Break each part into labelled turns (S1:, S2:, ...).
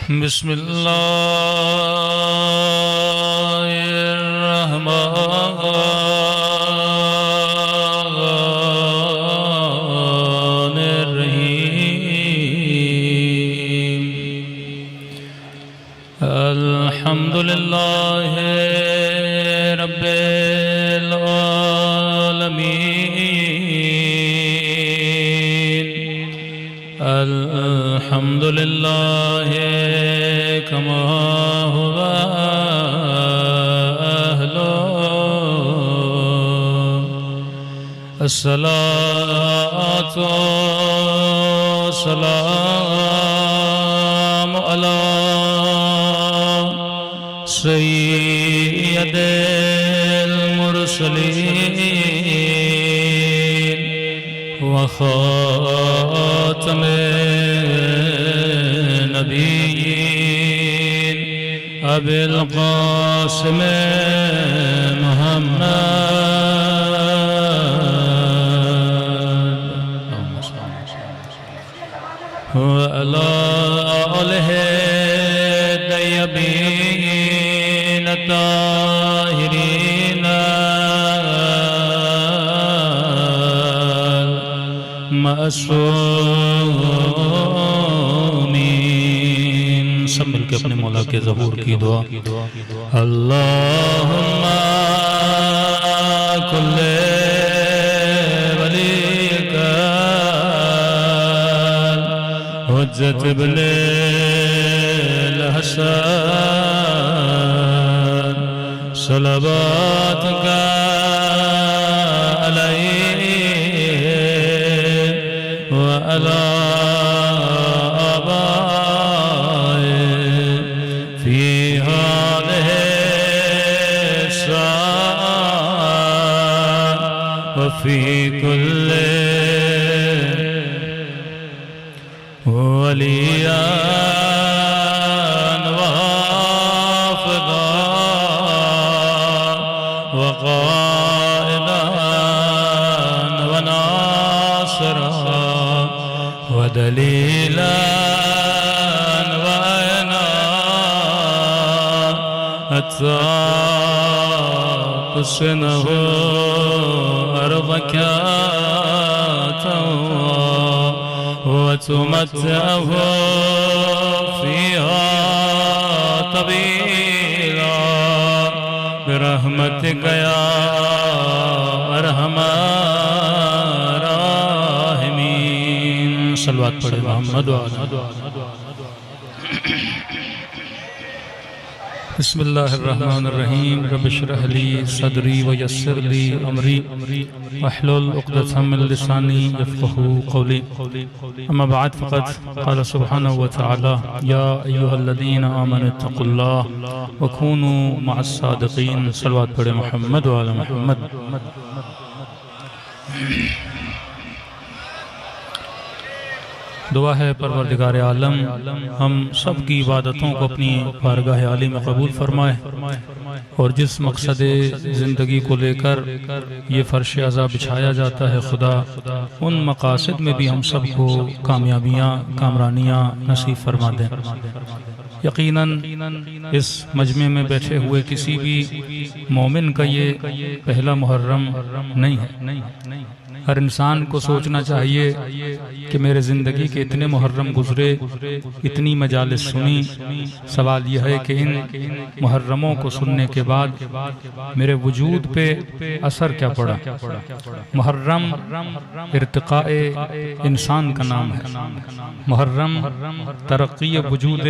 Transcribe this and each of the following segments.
S1: बिस्मिल्लाहिर्रहमानिर्रहीम। अल्हम्दुलिल्लाहि रब्बिल आलमीन। अल्हम्दुलिल्लाहि कमा हुवा अहलो। अस्सलातु वस्सलामु अला सय्यिदिल मुरसलीन व खातमिन नबिय्यीन अबिल क़ासिम व अला आलिहि तय्यबीन ताहिरीन मासूमीन। सब मिलके अपने मौला के ज़हूर की दुआ। अल्लाहुम्मा कुल्ले वलीका हुज्जत इब्ने हसन सलवातुका अलैहि व अला आबाए फी हादिहि साअ व फी कुल्ली वलियान वाफदा वक़ाइदान वनासरा वदलीलान वअना हत्ता तुस्किनहु अर्दका वतुमत्तिअहु फ़ीहा तवीला बिरहमतिका या अरहमर राहिमीन। सल्लल्लाहु अलैहि मोहम्मद व बिस्मिल्लाहिर्रहमानिर्रहीम। रब्बि इश्रह ली सदरी व यस्सिर ली अमरी वहलुल उक़दतम मिन लिसानी यफ़क़हू क़ौली। अम्मा बअद फ़क़द क़ाल सुब्हानहु व तआला या अय्युहल्लज़ीना आमनु इत्तक़ुल्लाह व कूनू मअस्सादिक़ीन। सल्लल्लाहु अलैहि मुहम्मद व अला मुहम्मद। दुआ है परवरदिगार आलम हम सब की इबादतों को अपनी बारगाह आली में कबूल फरमाए और जिस मकसद ज़िंदगी को लेकर ये फ़र्श अज़ा बिछाया जाता है खुदा उन मकासद में भी हम सब को कामयाबियाँ कामरानियाँ नसीब फरमा दें। यकीनन इस मजमे में बैठे हुए किसी भी मोमिन का ये पहला मुहर्रम नहीं है। हर इंसान को सोचना चाहिए कि मेरे ज़िंदगी के इतने मुहर्रम गुजरे, इतनी मजालिस सुनी। सवाल यह है कि इन मुहर्रमों को सुनने के बाद मेरे वजूद पे असर क्या पड़ा। मुहर्रम इर्तिक़ाए इंसान का नाम है। मुहर्रम तरक्की वजूद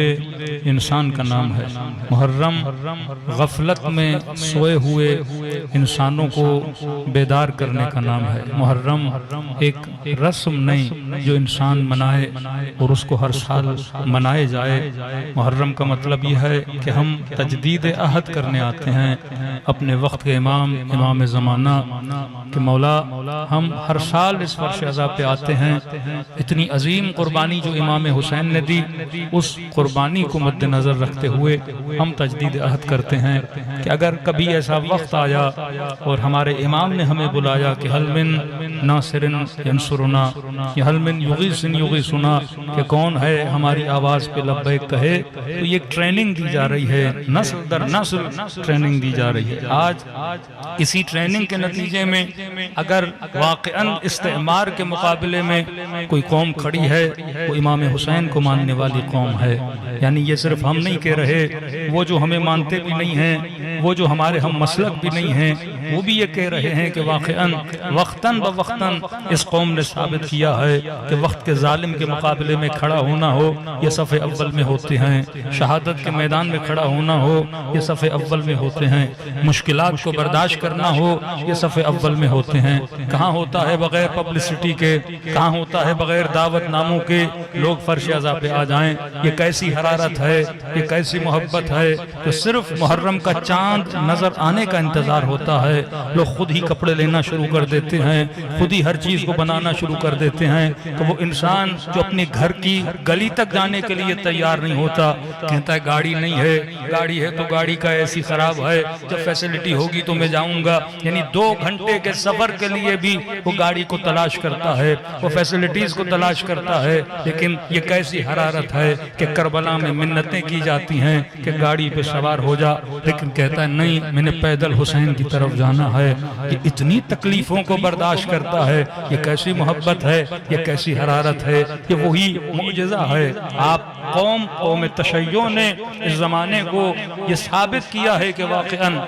S1: इंसान का नाम है। मुहर्रम गफलत में सोए हुए इंसानों को बेदार करने का नाम है। मुहर्रम एक रस्म नहीं जो इंसान मनाए और उसको हर साल मनाए जाए। मुहर्रम का मतलब यह है कि हम तजदीद अहद करने आते हैं अपने वक्त के इमाम ज़माना के मौला। हम हर साल इस वर्ष अज़ा पे आते हैं। इतनी अजीम कुर्बानी जो इमाम हुसैन ने दी, उस कुर्बानी को मद्देनज़र रखते हुए हम तजदीद अहद करते हैं कि अगर कभी ऐसा वक्त आया और हमारे इमाम ने हमें बुलाया कि हल मिन नासिरिन यंसुरुना या हल मिन युगीसन युगी सुना कि कौन है हमारी आवाज़ पे लब्बैक कहे। तो ये ट्रेनिंग दी जा रही है, नस्ल दर नस्ल ट्रेनिंग दी जा रही है। आज इसी ट्रेनिंग के नतीजे में अगर वाक़अन इस्तेमार के मुकाबले में कोई कौम खड़ी है, वो इमाम हुसैन को मानने वाली कौम है। यानी ये सिर्फ हम नहीं कह रहे, वो जो हमें मानते भी नहीं हैं, वो जो हमारे हम मसलक भी नहीं हैं, वो भी ये कह रहे हैं कि वाक़अन वक्तन ब वक्तन इस कौम ने साबित किया है कि वक्त के जालिम के मुकाबले में खड़ा होना हो ये सफ़े अव्वल में होते हैं, शहादत के मैदान में खड़ा होना हो ये सफ़े अव्वल में होते हैं, मुश्किलात को बर्दाश्त करना हो ये सफ़े अव्वल में होते हैं। कहाँ होता है बग़ैर पब्लिसिटी के, कहाँ होता है बग़ैर दावत नामों के लोग फर्श अज़ा पे आ जाएं। ये कैसी हरारत है, ये कैसी मोहब्बत है। तो सिर्फ मुहर्रम का चांद नजर आने का इंतजार होता है, लोग खुद ही कपड़े लेना शुरू कर देते हैं, खुद ही हर चीज को बनाना शुरू कर देते हैं। तो वो इंसान जो अपने घर की गली तक जाने के लिए तैयार नहीं होता, कहता है गाड़ी नहीं है, गाड़ी है तो गाड़ी का ऐसी खराब है, जब फैसिलिटी होगी तो मैं जाऊंगा। यानी 2 घंटे के सफर के लिए भी वो गाड़ी को तलाश करता है, वो फैसिलिटीज को तलाश करता है। लेकिन ये कैसी हरारत है कि करबला में मिन्नतें की जाती हैं कि गाड़ी पे सवार हो जा, लेकिन कहता है नहीं, मैंने पैदल हुसैन की तरफ जाना है। ये इतनी तकलीफों को बर्दाश्त करता है, ये कैसी मोहब्बत है, ये कैसी हरारत है, ये वही मुअजिज़ा है। आप कौम तशय्यो ने इस ज़माने को ये साबित किया है कि वाक़अन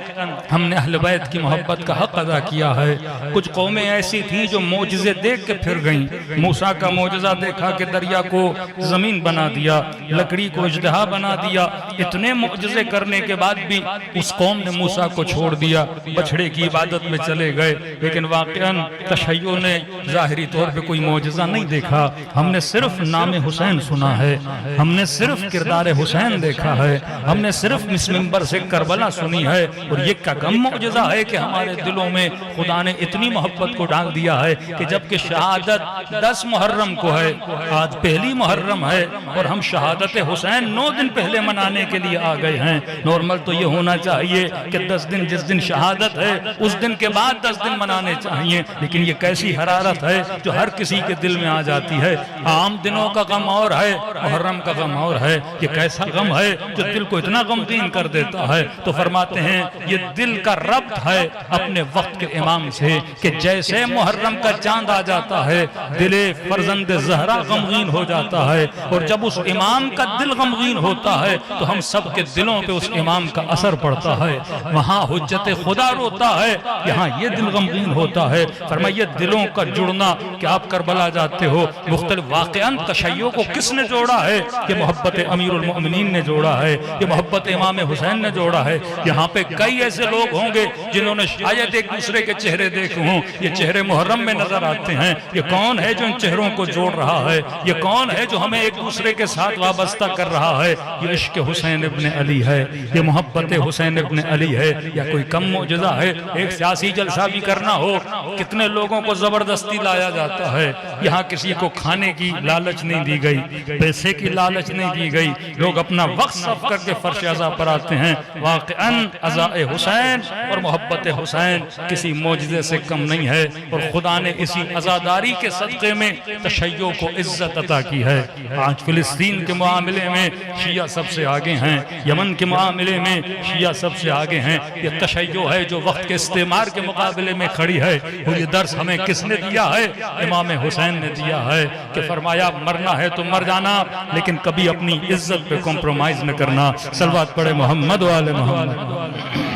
S1: हमने अहले बैत की मोहब्बत का हक़ अदा किया है। कुछ कौमें ऐसी थीं जो मोजिज़े देख के फिर गईं। मूसा का मोजिज़ा देखा कि दरिया को ज़मीन बना दिया, लकड़ी को इजदहा बना दिया। इतने मोजिज़े करने के बाद भी उस कौम ने मूसा को छोड़ दिया, बछड़े की इबादत में चले गए। लेकिन वाक़अन तशय्यो ने ज़ाहिरी तौर पे कोई मोजिज़ा नहीं देखा। हमने सिर्फ नाम हुसैन सुना है, हमने सिर्फ किरदार हुसैन देखा है, हमने सिर्फ इस मिंबर से करबला सुनी है। और ये क्या कम मोजिज़ा है कि हमारे दिलों में खुदा ने इतनी मोहब्बत को डाल दिया है कि जबकि शहादत 10 मुहर्रम को है, आज पहली मुहर्रम है और हम शहादत हुसैन 9 दिन पहले मनाने के लिए आ गए हैं। नॉर्मल तो ये होना चाहिए कि 10 दिन, जिस दिन शहादत है उस दिन के बाद 10 दिन मनाने चाहिए। लेकिन ये कैसी हरारत है जो हर किसी के दिल में आ जाती है। आम दिनों का गम और है, मुहर्रम का गम और है। ये कैसा गम है जो दिल को इतना गमगीन कर देता है। तो फरमाते हैं ये दिल का रब्त है अपने वक्त के इमाम से कि जैसे मुहर्रम का चांद आ जाता है, दिले फरजंद ज़हरा गमगीन हो जाता है। और जब उस इमाम का दिल गमगीन होता है तो हम सब के दिलों पे उस इमाम का असर पड़ता है। वहाँ हुज्जत खुदा रोता है, यहाँ ये दिल गमगीन होता है। फरमाइए दिलों का जुड़ना कि आप करबला जाते हो, मुख्तलिफ वाक़अन तशय्यो को किसने जोड़ा है? ये मोहब्बत अमीरुल मोमिनीन ने जोड़ा है, ये मोहब्बत इमाम हुसैन ने जोड़ा है। यहाँ पे कई ऐसे लोग होंगे जिन्होंने शायद एक दूसरे के चेहरे देखे हों, ये चेहरे मुहर्रम में नजर आते हैं। ये कौन है जो इन चेहरों को जोड़ रहा है? ये कौन है जो हमें एक दूसरे के साथ वाबस्ता कर रहा है? ये इश्क हुसैन इब्न अली है, ये मोहब्बत हुसैन इब्न अली है। या कोई कम मोजिज़ा है? एक सियासी जलसा भी करना हो, कितने लोगों को जबरदस्ती लाया जाता है। यहाँ किसी को खाने की लालच नहीं दी गई, पैसे की लालच नहीं दी गई, लोग अपना वक्त सर्फ करके फर्श अज़ा पर आते हैं। वाक़अन अज़ाए हुसैन और मोहब्बत हुसैन किसी मोजिज़े से कम नहीं है। और खुदा ने इसी अज़ादारी के सदक़े में तशय्यो को इज्जत अता की है। आज फिलिस्तीन के मामले में शिया सबसे आगे हैं, यमन के मामले में शिया सबसे आगे हैं। ये तशय्यो है जो वक्त के इस्तेमार के मुकाबले में खड़ी है। और ये दर्स हमें किसने दिया है? इमाम हुसैन ने दिया है कि फरमाया मरना है तो मर जाना, लेकिन कभी अपनी इज्जत पे कॉम्प्रोमाइज न करना। सलवात पढ़े मोहम्मद वाले मोहम्मद।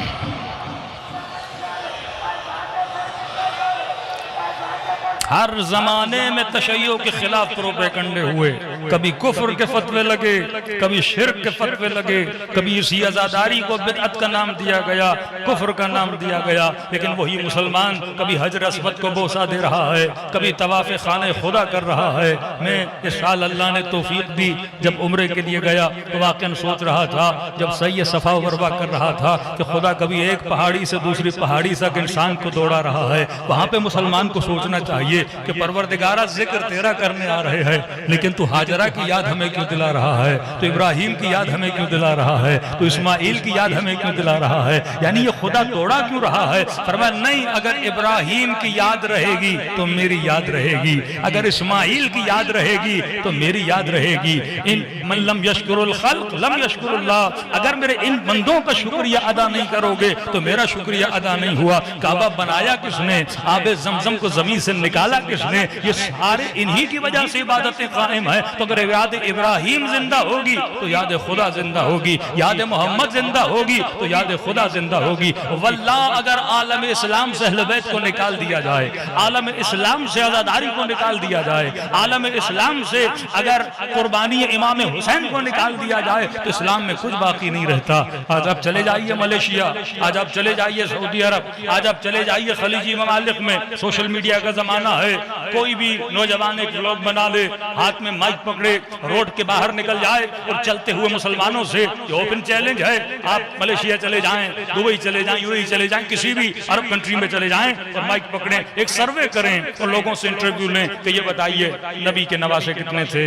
S1: हर जमाने में तशय्यो के खिलाफ प्रोपेगंडे हुए, कभी कुफ्र के फतवे लगे, कभी शिर्क के फतवे लगे, कभी इसी आज़ादारी को बिदअत का नाम दिया गया, कुफ्र का नाम दिया गया। लेकिन वही मुसलमान कभी हजर अस्वद को बोसा दे रहा है, कभी तवाफ़े खाने खुदा कर रहा है। मैं इस साल अल्लाह ने तौफीक दी, जब उम्रे के लिए गया तो वाक़ई सोच रहा था, जब सही सफ़ा वरवा कर रहा था कि खुदा कभी एक पहाड़ी से दूसरी पहाड़ी तक इंसान को दौड़ा रहा है। वहाँ पे मुसलमान को सोचना चाहिए चाहिए कि परवरदिगारा जिक्र तेरा करने आ रहे हैं, लेकिन तू हाजरा की याद हमें क्यों दिला रहा है, तो इब्राहिम की याद हमें क्यों दिला रहा है, तो इस्माइल की याद हमें क्यों दिला रहा है, यानी ये खुदा तोड़ा क्यों रहा है। फरमाया नहीं, अगर इब्राहिम की याद रहेगी तो मेरी याद रहेगी, अगर इस्माइल की याद रहेगी तो मेरी याद रहेगी। इन मन लम यशकुरुल खल्क लम यशकुरुल्लाह, अगर मेरे इन बंदों का शुक्रिया अदा नहीं करोगे तो मेरा शुक्रिया अदा नहीं हुआ। काबा बनाया किसने, आबे ज़मज़म को जमीन से निकाला किसने, ये सारे इन्हीं की वजह से इबादतें कायम है। तो अगर याद इब्राहिम जिंदा होगी तो याद खुदा जिंदा होगी, याद मोहम्मद जिंदा होगी तो याद खुदा जिंदा होगी। वल्लाह अगर आलम इस्लाम से अहले बैत को निकाल दिया जाए, आलम इस्लाम से आज़ादारी को निकाल दिया जाए, आलम इस्लाम से अगर कुर्बानी इमाम हुसैन को निकाल दिया जाए तो इस्लाम में कुछ बाकी नहीं रहता। आज आप चले जाइए मलेशिया, आज आप चले जाइए सऊदी अरब, आज आप चले जाइए खलीजी ममालिक में, सोशल मीडिया का जमाना है, कोई भी नौजवान एक व्लॉग बना ले, हाथ में माइक पकड़े, रोड के बाहर निकल जाए और चलते हुए मुसलमानों से ओपन चैलेंज है, आप मलेशिया चले जाएं, दुबई चले जाएं, यूएई चले जाएं, किसी भी अरब कंट्री में चले जाएं और माइक पकड़ें, एक सर्वे करें और लोगों से इंटरव्यू लें कि ये बताइए नबी के नवासे कितने थे,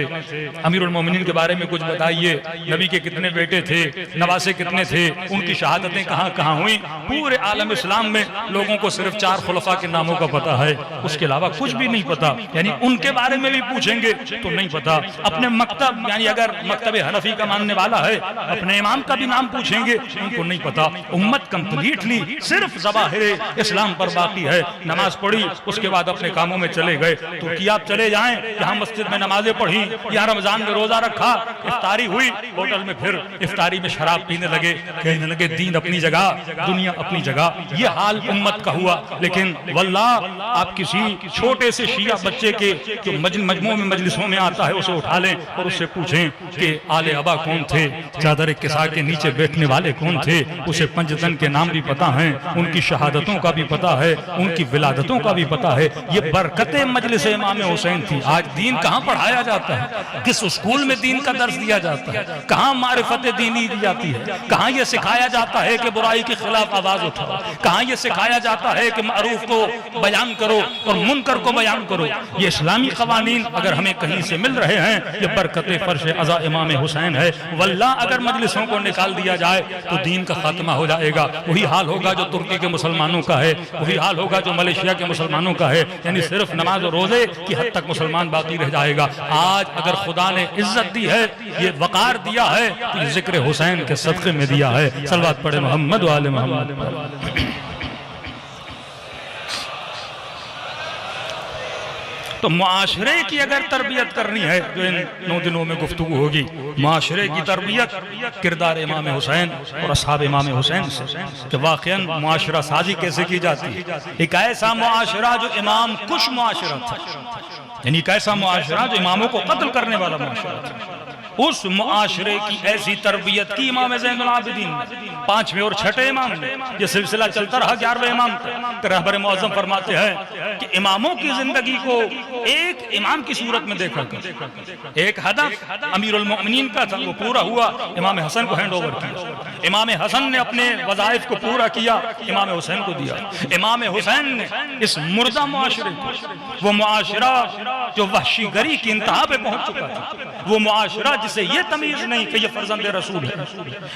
S1: अमीरुल मोमिनीन के बारे में कुछ बताइए, नबी के कितने बेटे थे, नवासे कितने थे, उनकी शहादतें कहाँ कहाँ हुई। पूरे आलम इस्लाम में लोगों को सिर्फ 4 खुलफा के नामों का पता है, उसके अलावा कुछ भी नहीं पता, यानी उनके बारे में भी पूछेंगे तो नहीं पता। अपने मकतब यानी अगर मकतब हनफी का मानने वाला है, अपने इमाम का भी नाम पूछेंगे, उनको नहीं पता। उम्मत कंप्लीटली सिर्फ ज़वाहिर इस्लाम पर बाकी है, नमाज पढ़ी उसके बाद अपने कामों में चले गए। तुर्की आप चले जाएं, यहाँ मस्जिद में नमाजें पढ़ी, यहाँ रमजान में रोजा रखा, इफ्तारी हुई, होटल में फिर इफ्तारी में शराब पीने लगे, कहने लगे दीन अपनी जगह दुनिया अपनी जगह। ये हाल उम्मत का हुआ। लेकिन वल्लाह आप किसी छोटे से शिया बच्चे के जो मजमू में मजलिसों में आता है उसे उठा लें और उससे पूछें कि आले अबा कौन थे, चादर किसा के नीचे बैठने वाले कौन थे, उसे पंजतन के नाम भी पता है, उनकी शहादतों का भी पता है, उनकी विलादतों का भी पता है। ये बरकते मजलिस इमाम हुसैन थी। आज दीन कहाँ पढ़ाया जाता है, किस स्कूल में दीन का दर्स दिया जाता है, कहाँ मारिफत दीनी दी जाती है, कहाँ ये सिखाया जाता है कि बुराई के खिलाफ आवाज उठाओ, कहाँ ये सिखाया जाता है कि मारूफ को बयान करो और मुनकर को बयान करो। ये इस्लामी कवानीन अगर हमें कहीं से मिल रहे हैं, ये बरकते फर्श अज़ा इमाम हुसैन है। वल्लाह अगर मजलिसों को निकाल दिया जाए तो दीन का खात्मा हो जाएगा। वही हाल होगा जो तुर्की के मुसलमानों का है, वही हाल होगा जो मलेशिया के मुसलमानों का है, यानी सिर्फ नमाज और रोजे की हद तक मुसलमान बाकी रह जाएगा। आज अगर खुदा ने इज्जत दी है, ये वकार दिया है, तो जिक्र हुसैन के सदक़े में दिया है। सलवात पढ़े मोहम्मद व आले मोहम्मद। तो मुआशरे की अगर तरबियत करनी है, जो इन 9 दिनों में गुफ्तगू होगी, मुआशरे की तरबियत किरदार इमाम हुसैन और असहाब इमाम हुसैन से, कि वाक़ईन मुआशरा साजी कैसे की जाती है। एक ऐसा मुआशरा जो इमाम कुश मुआशरा था, यानी एक ऐसा मुआशरा जो इमामों को कत्ल करने वाला मुआशरा था, उस मुआशरे की ऐसी तरबियत की इमाम ज़ैनुल आबिदीन ने, 5वें और 6ठे इमाम ने। ये सिलसिला चलता रहा 11वें इमाम तक। रहबर मुअज़्ज़म फरमाते हैं कि इमामों की जिंदगी को एक इमाम की सूरत में देखा कर। एक हदफ अमीरुल मोमिनीन का था, वो पूरा हुआ, इमाम हसन को हैंड ओवर किया। इमाम हसन ने अपने वज़ाइफ को पूरा किया, इमाम हुसैन को दिया। इमाम हुसैन ने इस मुर्दा मुआशरे को, वो मुआशरा जो वहशीगरी की इंतहा पे पहुंच चुका था, वो मुआशरा जिसे ये तमीज नहीं कि ये फर्जंद रसूल है,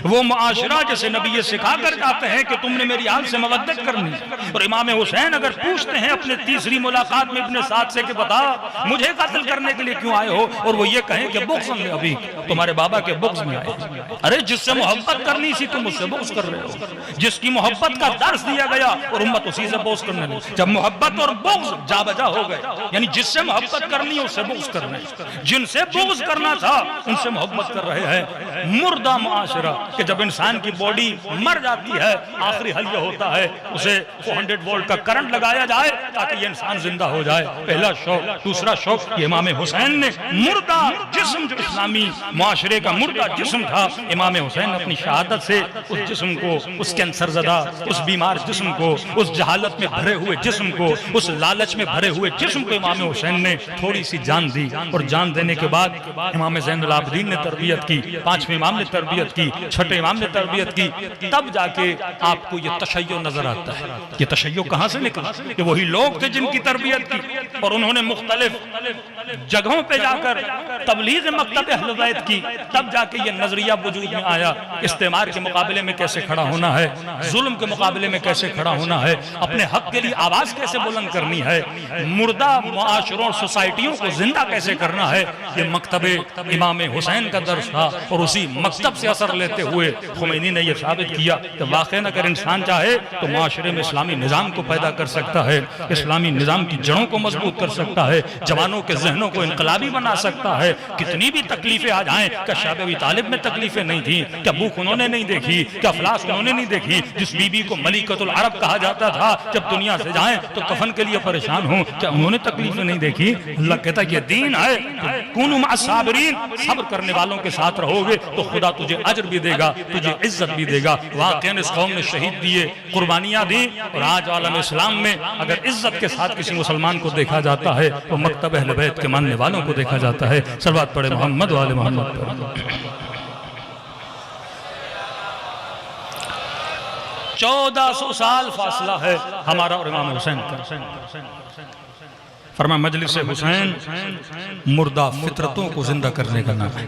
S1: वो मुआशरा जिसे नबी ये सिखा कर जाते हैं कि तुमने मेरी आल से मवद्दत करनी। और इमाम हुसैन अगर पूछते हैं अपने तीसरी मुलाकात में अपने साथ से कि बता मुझे कत्ल करने के लिए क्यों आए हो, और वो ये कहें कि बुग़्ज़ में, अभी तुम्हारे बाबा के बुग़्ज़ में आए। अरे जिससे मोहब्बत करनी थी तुम उससे बुग़्ज़ कर रहे हो, जिसकी मोहब्बत का दर्स दिया गया और उम्मत उसी से बुग़्ज़ करने लगी। जब मोहब्बत और बुग़्ज़ जा बजा हो गए, यानी जिससे मोहब्बत करनी है उससे बुग़्ज़ करना, जिनसे बुग़्ज़ करना था उनसे मोहब्बत कर रहे हैं। मुर्दा मुआशरा कि जब इंसान की बॉडी मर जाती है, आखिरी हल यह होता है उसे 400 वोल्ट का करंट लगाया जाए ताकि ये इंसान जिंदा हो जाए। पहला शौक। दूसरा शौक कि इमाम हुसैन ने मुर्दा जिस्म, जो इस्लामी मुआशरे का मुर्दा जिस्म था, इमाम हुसैन अपनी शहादत से उस जिस्म को, उस कैंसर ज़दा, उस बीमार जिस्म को, उस जहालत में भरे हुए जिस्म को, उस लालच में भरे हुए जिस्म को इमाम हुसैन ने थोड़ी सी जान दी। और जान देने के बाद इमाम ज़ैनुल आबिदीन ने तरबियत की, पांचवें इमाम ने तरबियत की, छठे इमाम ने तरबियत की, तब जाके आपको ये तशय्यो नजर आता है। ये तशय्यो कहां से निकला? कि वही लोग थे जिनकी तरबियत की और उन्होंने मुख्तलिफ जगहों पे जाकर तबलीग मकतब अहले बैत की, तब जाके ये नजरिया वजूद में आया। इस्तेमार के मुकाबले में कैसे खड़ा होना है, जुल्म के मुकाबले में कैसे खड़ा होना है, अपने हक के लिए आवाज कैसे बुलंद करनी है, मुर्दा मुआशरों सोसाइटियों को जिंदा कैसे करना है। ये मकतबे इमाम हुसैन का दर्स था और उसी मकतब से असर लेते हुए खुमैनी ने यह साबित किया कि वाकई अगर इंसान चाहे तो मुआशरे में इस्लामी निज़ाम को पैदा कर सकता है, इस्लामी निज़ाम की जड़ों को मजबूत कर सकता है, जवानों के जहनों को इनकलाबी बना सकता है। कितनी भी तकलीफें आ जाएं, क्या शाब अबी तालिब में तकलीफें नहीं थी? क्या भूख उन्होंने नहीं देखी? क्या अफलास उन्होंने नहीं देखी? जिस बीबी को मलिकतुल अरब कहा जाता था, जब दुनिया से जाएं तो कफन के लिए परेशान हो, क्या उन्होंने तकलीफें नहीं देखी? अल्लाह कहता है ये दीन है, कुनु मअस साबिरीन, सब्र करने वालों के साथ रहोगे तो खुदा तुझे अजर भी देगा, तुझे इज्जत भी देगा। वाकई इस कौम ने शहीद दिए, कुर्बानियां दी, और आज आलम इस्लाम में अगर इज्जत के साथ किसी मुसलमान को देखा जाता है तो मकतब अहले बैत के मानने वालों को देखा जाता है। सलवात पढ़े मोहम्मद वाले मोहम्मद पर। 1400 साल फासला है हमारा और इमाम हुसैन का। फरमाया मजलिस हुसैन मुर्दा फितरतों को जिंदा करने का नाम है।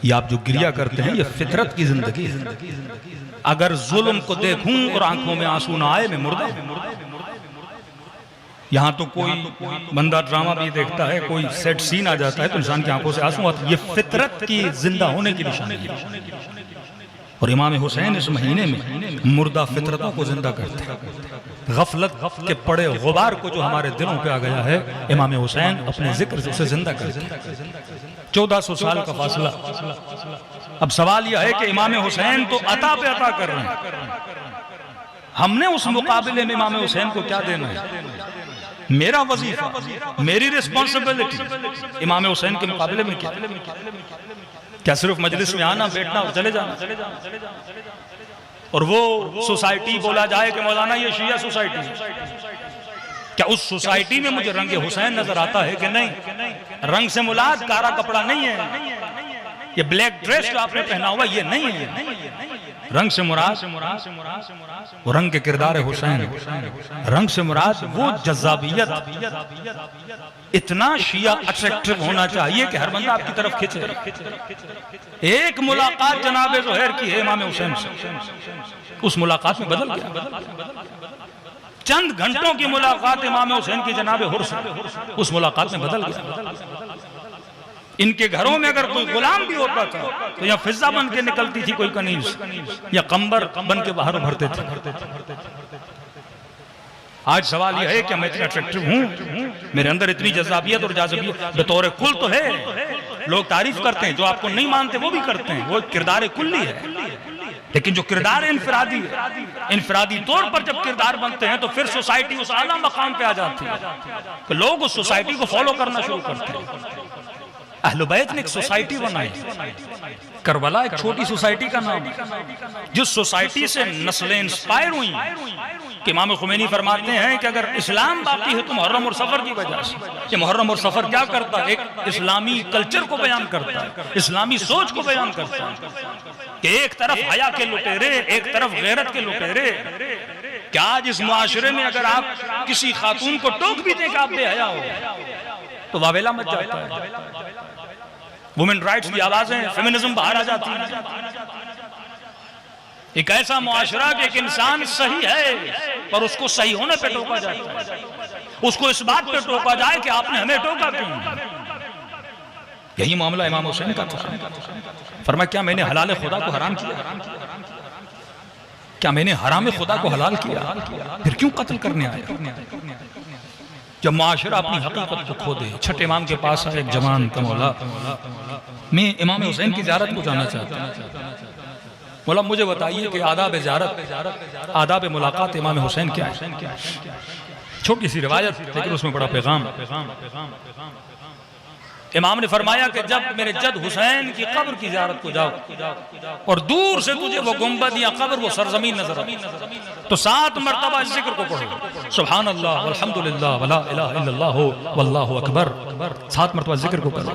S1: ये आप जो गिरिया करते हैं ये फितरत की जिंदगी है। अगर जुल्म को देखूं और आंखों में आंसू ना आए मैं मुर्दा। यहाँ तो कोई बंदा ड्रामा भी देखता है, कोई सेट सीन आ जाता है तो इंसान की आंखों से आंसू आते। ये फितरत की जिंदा होने की निशानी है। और इमाम हुसैन इस महीने में मुर्दा फितरतों को जिंदा करते हैं। गफलत के पड़े गुबार को जो हमारे दिलों पे आ गया है, इमाम हुसैन अपने जिक्र से उसे जिंदा करते हैं। 1400 साल का फासला। अब सवाल यह है कि इमाम हुसैन तो अता पे अता कर रहे हैं, हमने उस मुकाबले में इमाम हुसैन को क्या देना है? मेरा वजीफा, मेरी रिस्पॉन्सिबिलिटी इमाम हुसैन के मुकाबले में क्या सिर्फ मजलिस में आना, बैठना और चले जाना? और वो सोसाइटी बोला जाए कि मौलाना ये शिया सोसाइटी है, क्या उस सोसाइटी में मुझे रंग हुसैन नजर आता है कि नहीं? रंग से मुराद कारा कपड़ा नहीं है, ये ब्लैक ड्रेस जो आपने पहना हुआ ये नहीं है। रंग से मुराद वो रंग के किरदार हुसैन, रंग से मुराद वो जज़ाबियत, इतना शिया अट्रैक्टिव होना चाहिए कि हर बंदा आपकी तरफ खींचे। एक मुलाकात जनाब ज़ुहैर की है इमाम हुसैन से, उस मुलाकात में बदल गया। चंद घंटों की मुलाकात इमाम हुसैन की जनाब हुर से, उस मुलाकात में बदल गया। इनके घरों में अगर कोई गुलाम भी होता था तो या फिजा बन के निकलती थी कोई कनीज, या कंबर बन के बाहर भरते थे। आज सवाल यह है कि मैं इतना अट्रैक्टिव हूं, मेरे अंदर इतनी जज़ाबियत और जाज़बियत बतौर कुल तो है। लोग तारीफ करते हैं, जो आपको नहीं मानते वो भी करते हैं, वो किरदार कुल्ली है। लेकिन जो किरदार इनफरादी है, इनफरादी तौर पर जब किरदार बनते हैं तो फिर सोसाइटी उस आला मकाम पे आ जाती है तो लोग उस सोसाइटी को फॉलो करना शुरू करते हैं। अहले बैत ने एक सोसाइटी बनाई, करबला एक छोटी सोसाइटी का नाम, जिस सोसाइटी से नस्लें इंस्पायर हुई कि इमाम खुमैनी फरमाते हैं कि अगर इस्लाम बाकी है तो मुहर्रम और सफर की वजह से। ये मुहर्रम और सफर क्या करता है? एक इस्लामी कल्चर को बयान करता है, इस्लामी सोच को बयान करता है कि एक तरफ हया के लुटेरे, एक तरफ गैरत के लुटेरे। क्या आज इस मुआशरे में अगर आप किसी खातून को टोक भी दें कि आप बेहया हो तो वावेला मच जाता है। वुमेन राइट्स की आवाजें, फेमिनिज्म बाहर आ जाती है। एक ऐसा मुआशरा कि एक इंसान सही है पर उसको सही होने पे टोका जाता है, उसको इस बात पे टोका जाए कि आपने हमें टोका क्यों। यही मामला इमाम हुसैन का था। फरमाया क्या मैंने हलाल खुदा को हराम किया? क्या मैंने हराम खुदा को हलाल किया? फिर क्यों कत्ल करने आए? जब मुआशरा अपनी हकीकत को खो दे। छठे इमाम के पास आए एक जवान का मौला, मैं इमाम हुसैन की ज़ियारत को जाना चाहता हूँ। मौला मुझे बताइए कि आदाब ज़ियारत, आदाब मुलाकात इमाम हुसैन क्या है? छोटी सी रिवायत लेकिन उसमें बड़ा पैगाम। इमाम ने फरमाया कि जब मेरे जद हुसैन की कब्र की ज़ियारत को जाओ और दूर से तुझे वो गुंबद या कब्र, वो सरजमीन नजर आए तो 7 मरतबा इस जिक्र को पढ़ो, सुभान अल्लाह वल्हम्दुलिल्लाह वला इलाहा इल्लल्लाह वल्लाहु अकबर। 7 मरतबा जिक्र को करो।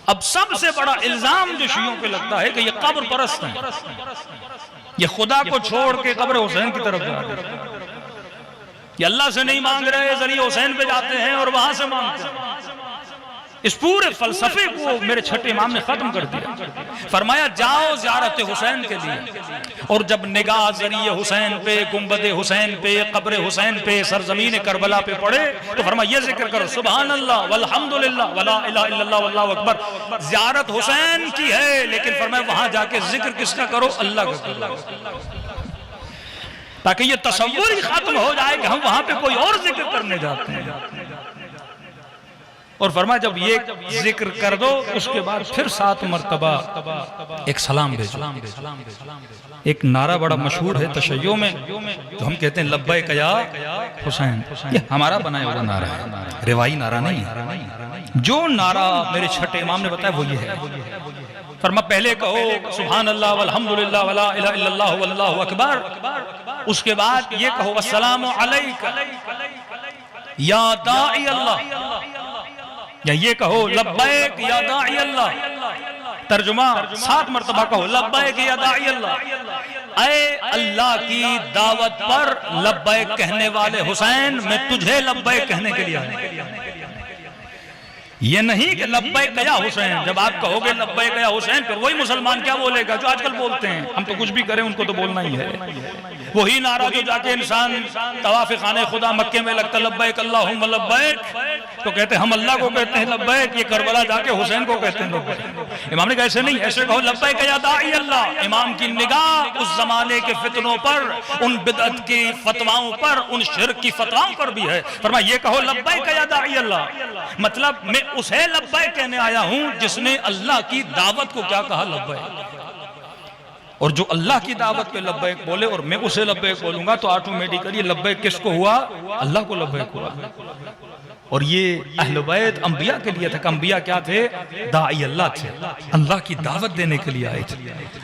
S1: अब सबसे बड़ा इल्जाम जो शियों पे लगता है कि ये कब्र परस्त हैं, ये खुदा को छोड़ के कब्र हुसैन की तरफ जा रहे हैं, ये अल्लाह से नहीं मांग रहे, जरिए हुसैन पे जाते हैं और वहां से मांगते हैं। इस पूरे फलसफे को मेरे छठे इमाम ने खत्म कर दिया। फरमाया जाओ ज़ियारत हुसैन के लिए, और जब निगाह जरिए हुसैन पे, गुंबद हुसैन पे, कब्र हुसैन पे, सरजमीन करबला पे पड़े तो फरमाया ये जिक्र करो सुभान अल्लाह वल्हम्दुलिल्लाह वला इलाहा इल्लल्लाह वल्लाहु अकबर। ज़ियारत हुसैन की है, लेकिन फरमाया वहां जाके जिक्र किसका करो? अल्लाह का करो, ताकि ये तसव्वुर ही खत्म हो जाए कि हम वहां पे कोई और जिक्र करने जाते हैं। और फरमाया जब ये जिक्र कर दो उसके बाद फिर 7 मरतबा एक सलाम भेजो। एक नारा बड़ा मशहूर है तशय्यो में, जो हम कहते हैं लब्बैक या हुसैन, ये हमारा बनाया हुआ नारा है, रिवाई नारा नहीं है। जो नारा मेरे छठे इमाम ने बताया वो ये है। फरमाया पहले कहो सुभान अल्लाह वल्हम्दुलिल्लाह वला इलाहा इल्लल्लाह वल्लाहु अकबर, उसके बाद ये कहो अस्सलामु अलैका या दाई अल्लाह, या ये कहो लब्बैक या दाई अल्लाह। तर्जुमा 7 मरतबा कहो लब्बैक या दाई अल्लाह। ऐ अल्लाह की दावत पर लब्बैक कहने वाले हुसैन, मैं तुझे लब्बैक कहने के लिए आया। ये नहीं कि लब्बैक या हुसैन, जब आप कहोगे लब्बैक या हुसैन फिर वही मुसलमान क्या बोलेगा जो आजकल बोलते हैं, हम तो कुछ भी करें उनको तो बोलना ही है। वही नारा जो जाके इंसान तवाफ खाने खुदा मक्के में लगता लब्बैक अल्लाहुम्मा लब्बैक, तो कहते हम अल्लाह को कहते हैं लब्बैक, ये करबला जाके हुसैन को कहते हैं लब्बैक। इमाम ने कहा ऐसे नहीं, ऐसे कहो लब्बैक या दाई अल्लाह। इमाम की निगाह उस जमाने के फितनों पर, उन बिदअत की फतवाओं पर, उन शिर्क की फतवाओं पर भी है। फरमाया ये कहो लब्बैक या दाई अल्लाह, मतलब मैं उसे लब्बैक कहने आया हूं जिसने अल्लाह की दावत को क्या कहा लब्बैक, और जो अल्लाह की दावत पे लब्बैक बोले और मैं उसे लब्बैक बोलूंगा तो ऑटोमेटिकली लब्बैक किसको हुआ? अल्लाह को लब्बैक हुआ। और ये अहले बैत अंबिया के लिए था। अंबिया क्या थे? दाई अल्लाह थे, अल्लाह की दावत देने के लिए आए थे।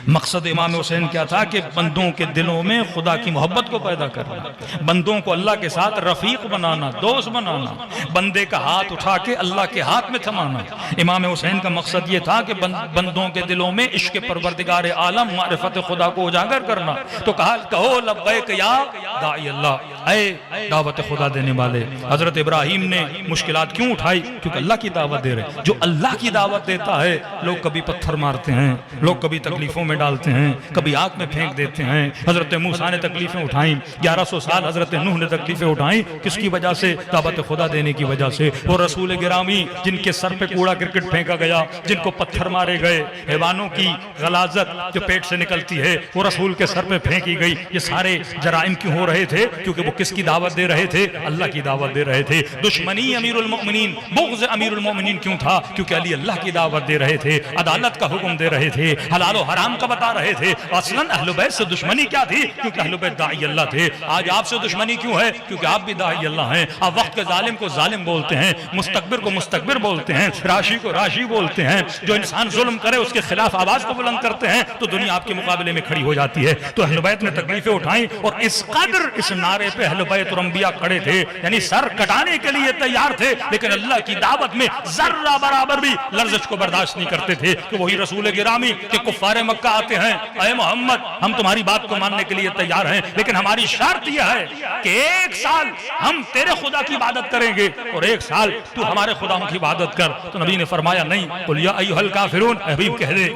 S1: मकसद इमाम हुसैन क्या था कि बंदों के दिलों में खुदा की मोहब्बत को पैदा करना, बंदों को अल्लाह के साथ रफीक बनाना, दोस्त बनाना, बंदे का हाथ उठा के अल्लाह के हाथ में थमाना। इमाम हुसैन का मकसद ये था कि बंदों के दिलों में इश्क परवरदिगार आलम मारिफत खुदा को उजागर करना। तो कहा कहो लब्बैक या दाई अल्लाह, ऐ दावत खुदा देने वाले। हजरत इब्राहिम ने मुश्किलात क्यों उठाई? क्योंकि अल्लाह की दावत दे रहे। जो अल्लाह की दावत देता है, लोग कभी पत्थर मारते हैं, लोग कभी तकलीफों में डालते हैं, कभी आग में फेंक देते हैं। हजरत मूसा ने तकलीफें उठाई, 1100 साल हजरत नूह ने तकलीफें उठाई, किसकी वजह से? दावत खुदा देने की वजह से। वो रसूल गिरामी जिनके सर पे कूड़ा क्रिकेट फेंका गया, जिनको पत्थर मारे गए, हैवानों की गलाजत जो पेट से निकलती है वो रसूल के सर पे फेंकी गई। ये सारे जराइम क्यों हो रहे थे? क्योंकि वो किसकी दावत दे रहे थे? अल्लाह की दावत दे रहे थे। दुश्मनी अमीरुल मोमिनीन, बुग़्ज़ अमीरुल मोमिनीन क्यों था? क्योंकि अली अल्लाह की दावत दे रहे थे, अदालत का हुक्म दे रहे थे, हलाल और हराम का बता रहे थे। असलन अहले बैत से दुश्मनी क्या थी? क्योंकि अहले बैत दाई अल्लाह थे। आज आपसे दुश्मनी क्यों है? क्योंकि आप भी दाई अल्लाह हैं। आप वक्त के जालिम को जालिम बोलते हैं, मुस्तकबिर को मुस्तकबिर बोलते हैं, राशि को राशि बोलते हैं। जो इंसान जुल्म करे उसके खिलाफ आवाज को बुलंद करते हैं तो दुनिया आपके मुकाबले में खड़ी हो जाती है। तो अहले बैत ने तकलीफें उठाई और इस कदर इस नारे पे अहले बैत और अंबिया खड़े थे, यानी सर कटाने के लिए तैयार थे, लेकिन अल्लाह की दावत में जर्रा बराबर भी लर्जिश को बर्दाश्त नहीं करते थे। कि वही रसूल गिरामी के कुफ्फारे मक्का आते हैं, अय मोहम्मद हम तुम्हारी बात को मानने के लिए तैयार हैं, लेकिन हमारी शर्त यह है कि 1 साल हम तेरे खुदा की इबादत करेंगे और 1 साल तू हमारे खुदाओं की इबादत कर। तो नबी ने फरमाया नहीं, कुल या अय्युहल काफिरून, हबीब कह दे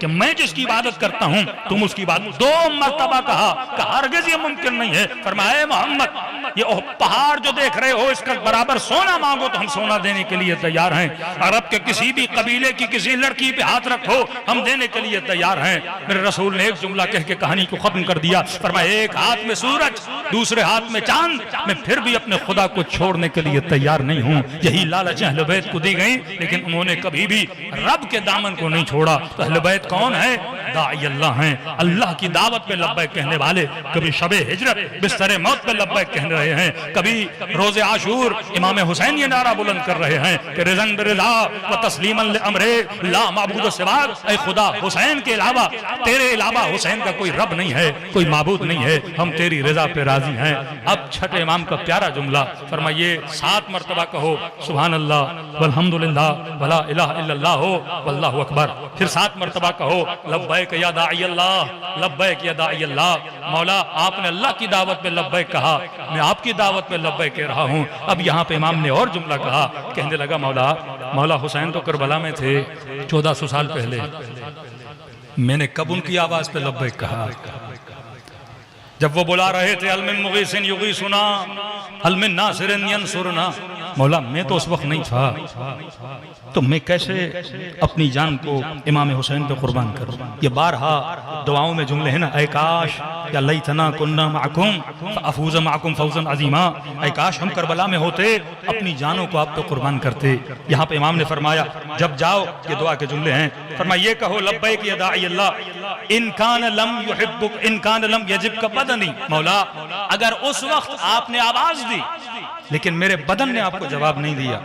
S1: कि मैं जिसकी इबादत करता हूं तुम उसकी इबादत। 2 मरतबा कहा कि हरगिज़ ये मुमकिन नहीं है। फरमाया मोहम्मद ये पहाड़ जो देख रहे हो इसका बराबर सोना मांगो तो हम सोना देने के लिए तैयार हैं। अरब के किसी भी कबीले की किसी लड़की पे हाथ रखो हम देने के लिए तैयार हैं। मेरे रसूल ने एक जुमला कह के कहानी को खत्म कर दिया। फरमाया एक हाथ में सूरज दूसरे हाथ में चांद, मैं फिर भी अपने खुदा को छोड़ने के लिए तैयार नहीं हूँ। यही लालच अहले बैत को दी गई, लेकिन उन्होंने कभी भी रब के दामन को नहीं छोड़ा। तो अहले बैत कौन है? दाई अल्लाह हैं, अल्लाह की दावत पे लब्बैक कहने वाले। कभी शबे हिजरत बिस्तर मौत पे लब्बैक कह रहे हैं, कभी रोजे आशूर इमाम हुसैन ये नारा बुलंद कर रहे हैं कि रिज़न बिरिज़ा व तस्लीमन लिअम्रे ला माबूद सिवाक। ऐ खुदा, हुसैन के अलावा, तेरे अलावा हुसैन का कोई रब नहीं है, कोई माबूद नहीं है, हम तेरी रजा पे राजी हैं। अब छठे इमाम का प्यारा जुमला फरमाइए, 7 मरतबा कहो सुभान अल्लाह वल्हम्दुलिल्लाह वला इलाहा इल्लल्लाह हो वल्लाहु अकबर। फिर 7 मरतबा कहो लब्बैक या दाई अल्लाह, लब्बैक या दाई अल्लाह। मौला आपने अल्लाह की दावत पे लब्बैक कहा, मैं आपकी दावत पे लब्बैक कह रहा हूँ। अब यहाँ पे इमाम ने और जुमला कहा, कहने लगा मौला हुसैन तो करबला में थे 1400 साल पहले, मैंने कब उनकी आवाज पे लब्बैक कहा? जब वो बुला रहे थे अल मिन मुगीसिन युगीसुना अल मिन नासिरिन यंसुरना। मौला मैं तो उस वक्त नहीं था, तो मैं कैसे अपनी जान को इमाम हुसैन पे कुर्बान करूं? ये बारहा दुआओं में जुमले हैं ना, ऐ काश या लैतना कुन्ना माकुम फअफूज़ माकुम फौज़न अज़ीमा। ऐ काश हम करबला में होते, अपनी जानों को आप पे कुर्बान करते। यहाँ पे इमाम ने फरमाया जब जाओ, ये दुआ के जुमले हैं, फरमाया ये कहो लब्बैक या दाई अल्लाह इन कान लम युहिब्बुक इन कान लम यजिबक बदनी। मौला अगर उस वक्त आपने आवाज दी लेकिन मेरे बदन ने आपको जवाब नहीं दिया,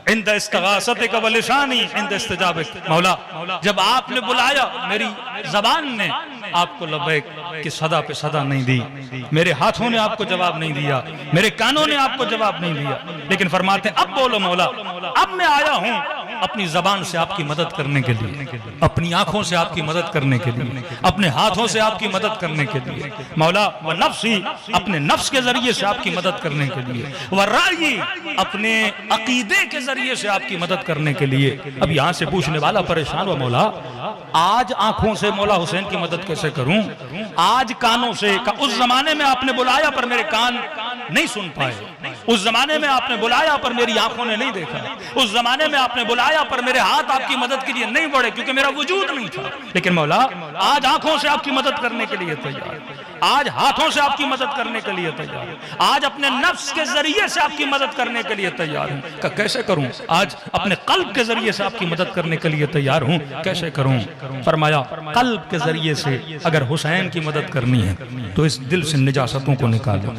S1: इंद इस्तगासतिक व लिसानी इंद इस्तिजाबिक। मौला जब आपने बुलाया मेरी जबान ने आपको लब्बैक की सदा पे सदा नहीं दी, मेरे हाथों ने आपको जवाब नहीं दिया, मेरे कानों ने आपको जवाब नहीं दिया, लेकिन फरमाते अब बोलो मौला, अब मैं आया हूँ अपनी जबान से आपकी मदद करने के लिए, अपनी आंखों से आपकी मदद करने के लिए, अपने हाथों से आपकी मदद करने के लिए। मौला व नफ्सी अपने नफ्स के जरिए से आपकी मदद करने के लिए, व राई अपने अकीदे के जरिए से आपकी मदद करने के लिए। अब यहाँ से पूछने वाला परेशान हुआ, मौला आज आंखों से मौला हुसैन की मदद कैसे करूं? आज कानों से उस जमाने में आपने बुलाया पर मेरे कान नहीं सुन पाए, उस जमाने में आपने बुलाया पर मेरी आंखों ने नहीं देखा, उस जमाने में आपने बुलाया पर मेरे हाथ आपकी मदद के लिए नहीं बढ़े क्योंकि मेरा वजूद नहीं था। लेकिन मौला आज आंखों से आपकी मदद करने के लिए तैयार, आज हाथों से आपकी मदद करने के लिए तैयार, आज अपने नफ्स के जरिए से आपकी मदद करने के लिए तैयार हूं। कैसे करूं? आज अपने कल्ब के जरिए से आपकी मदद करने के लिए तैयार हूं, कैसे करूं? फरमाया कल्ब के जरिए से अगर हुसैन की मदद करनी है तो इस दिल से निजासतों को निकालो,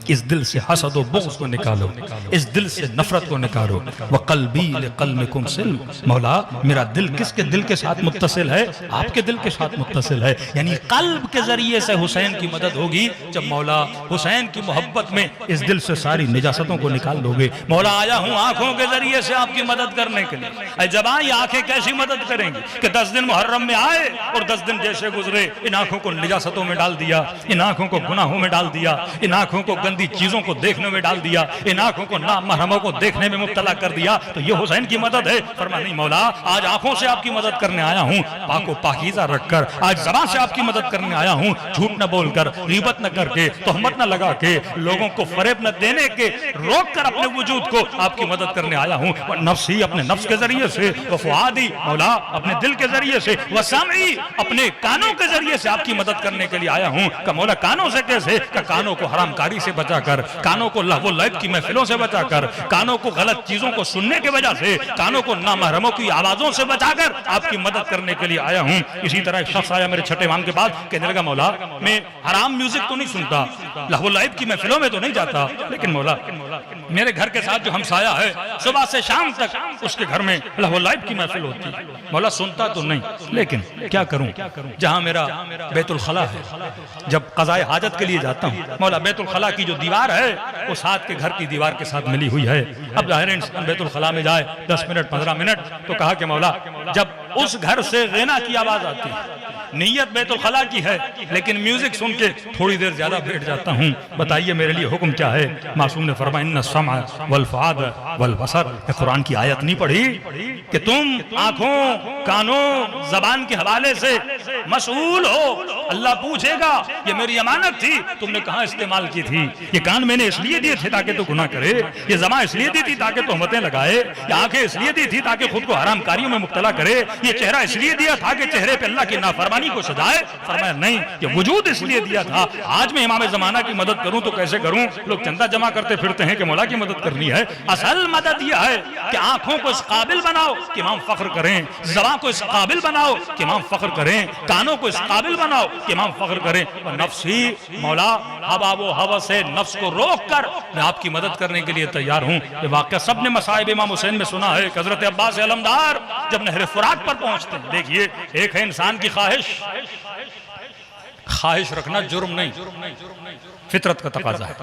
S1: इस दिल से हसद व बुग़्ज़ को निकालो, इस दिल से नफरत को निकालो। व क़ल्बी लिक़ल्बिकुम सिल्म। मौला मेरा दिल किसके दिल के साथ मुत्तसिल है? आपके दिल के साथ मुत्तसिल है। यानी कल्ब के जरिए से हुसैन की मदद होगी जब मौला हुसैन की मोहब्बत में इस दिल से सारी निजासतों को निकाल दोगे। मौला आया हूँ आंखों के जरिए से आपकी मदद करने के लिए। जब ये आंखें कैसी मदद करेंगी कि 10 दिन मुहर्रम में आए और 10 दिन जैसे गुजरे इन आंखों को निजासतों में डाल दिया, इन आंखों को गुनाहों में डाल दिया, इन आंखों को गंदी चीजों को देखने में डाल दिया, इन आंखों को नामहरमों को देखने में मुब्तला कर दिया, तो ये हुसैन की मदद है? फरमा नहीं मौला आज आंखों से आपकी मदद करने आया हूँ, पाको पाकीज़ा रखकर। आज ज़बान से आपकी मदद करने आया हूँ, झूठ न बोलकर, गीबत न करके, तोहमत न लगा के, लोगों को फरेब न देने के, रोक कर अपने वजूद को आपकी मदद करने आया हूँ। नफ्सी अपने नफ्स के जरिए से, व फुआदी मौला अपने दिल के जरिए से, व सामी अपने कानों के जरिए से आपकी मदद करने के लिए आया हूँ। का मौला कानों से कैसे? का कानों को हरामकारी से बचाकर, कानों को लहव लैब की महफिलों से बचाकर, कानों को गलत चीजों को सुनने की वजह से, कानों को नामहरमों की आवाजों से बचाकर आपकी मदद करने के लिए आया हूँ। इसी तरह एक शख्स आया मेरे छठे इमाम के बाद, कहने लगा मौला मैं हराम म्यूजिक तो नहीं सुनता, लहव लैब की महफिलों में तो नहीं जाता, लेकिन मौला मेरे घर के साथ जो हमसाया है सुबह से शाम तक उसके घर में लहव लैब की महफिल होती है। मौला सुनता तो नहीं, लेकिन क्या करूं? जहां मेरा बैतुल खला है, जब क़ज़ाए हाजत के लिए जाता हूं, मौला बैतुल खला की जो दीवार है वो साथ के घर की दीवार के साथ मिली हुई है। अब जाहिर इंसान बैतुल खला में जाए 10 मिनट 15 मिनट, तो कहा कि मौला जब उस घर से ग़िना की आवाज आती है, नीयत बैतुल खला की है, लेकिन म्यूजिक सुन के थोड़ी देर ज्यादा बैठ जाता हूँ, बताइए मेरे लिए हुक्म क्या है? मासूम ने फरमाया इन्ना समा वल फुआद वल बसर। कुरान की आयत नहीं पढ़ी कि तुम आंखों, कानों, जबान के हवाले से मसऊल हो?
S2: अल्लाह पूछेगा ये मेरी अमानत थी, तुमने कहां इस्तेमाल की थी? ये कान मैंने इसलिए दिए थे ताकि तू गुनाह करे, ये ज़बान इसलिए दी थी ताकि तोहमतें लगाए, ये आंखें इसलिए दी थी ताकि खुद को हरामकारियों में मुब्तला करे, ये चेहरा इसलिए दिया था कि चेहरे पे अल्लाह की नाफरमानी को सजाए? फरमाया नहीं, ये वजूद इसलिए दिया था। आज मैं इमाम ज़माना की मदद करूं तो कैसे करूं? लोग चंदा जमा करते फिरते हैं कि मौला की मदद करनी है। असल मदद यह है कि आंखों को इस काबिल बनाओ कि इमाम फख्र करें, ज़बान को इस काबिल बनाओ कि इमाम फख्र करें, कानों को इस काबिल बनाओ कि इमाम फख्र करें। और नफ्स ही मौला हवा वो हवा से नफ्स को रोक कर मैं आपकी मदद करने के लिए तैयार हूं। ये वाक़या सबने मसाइब इमाम हुसैन में सुना है। हज़रत अब्बास अलमदार जब नहर फुरात पर पहुंचते हैं, देखिए एक है इंसान की ख्वाहिश, ख्वाहिश रखना जुर्म नहीं, फितरत का तकाजा है।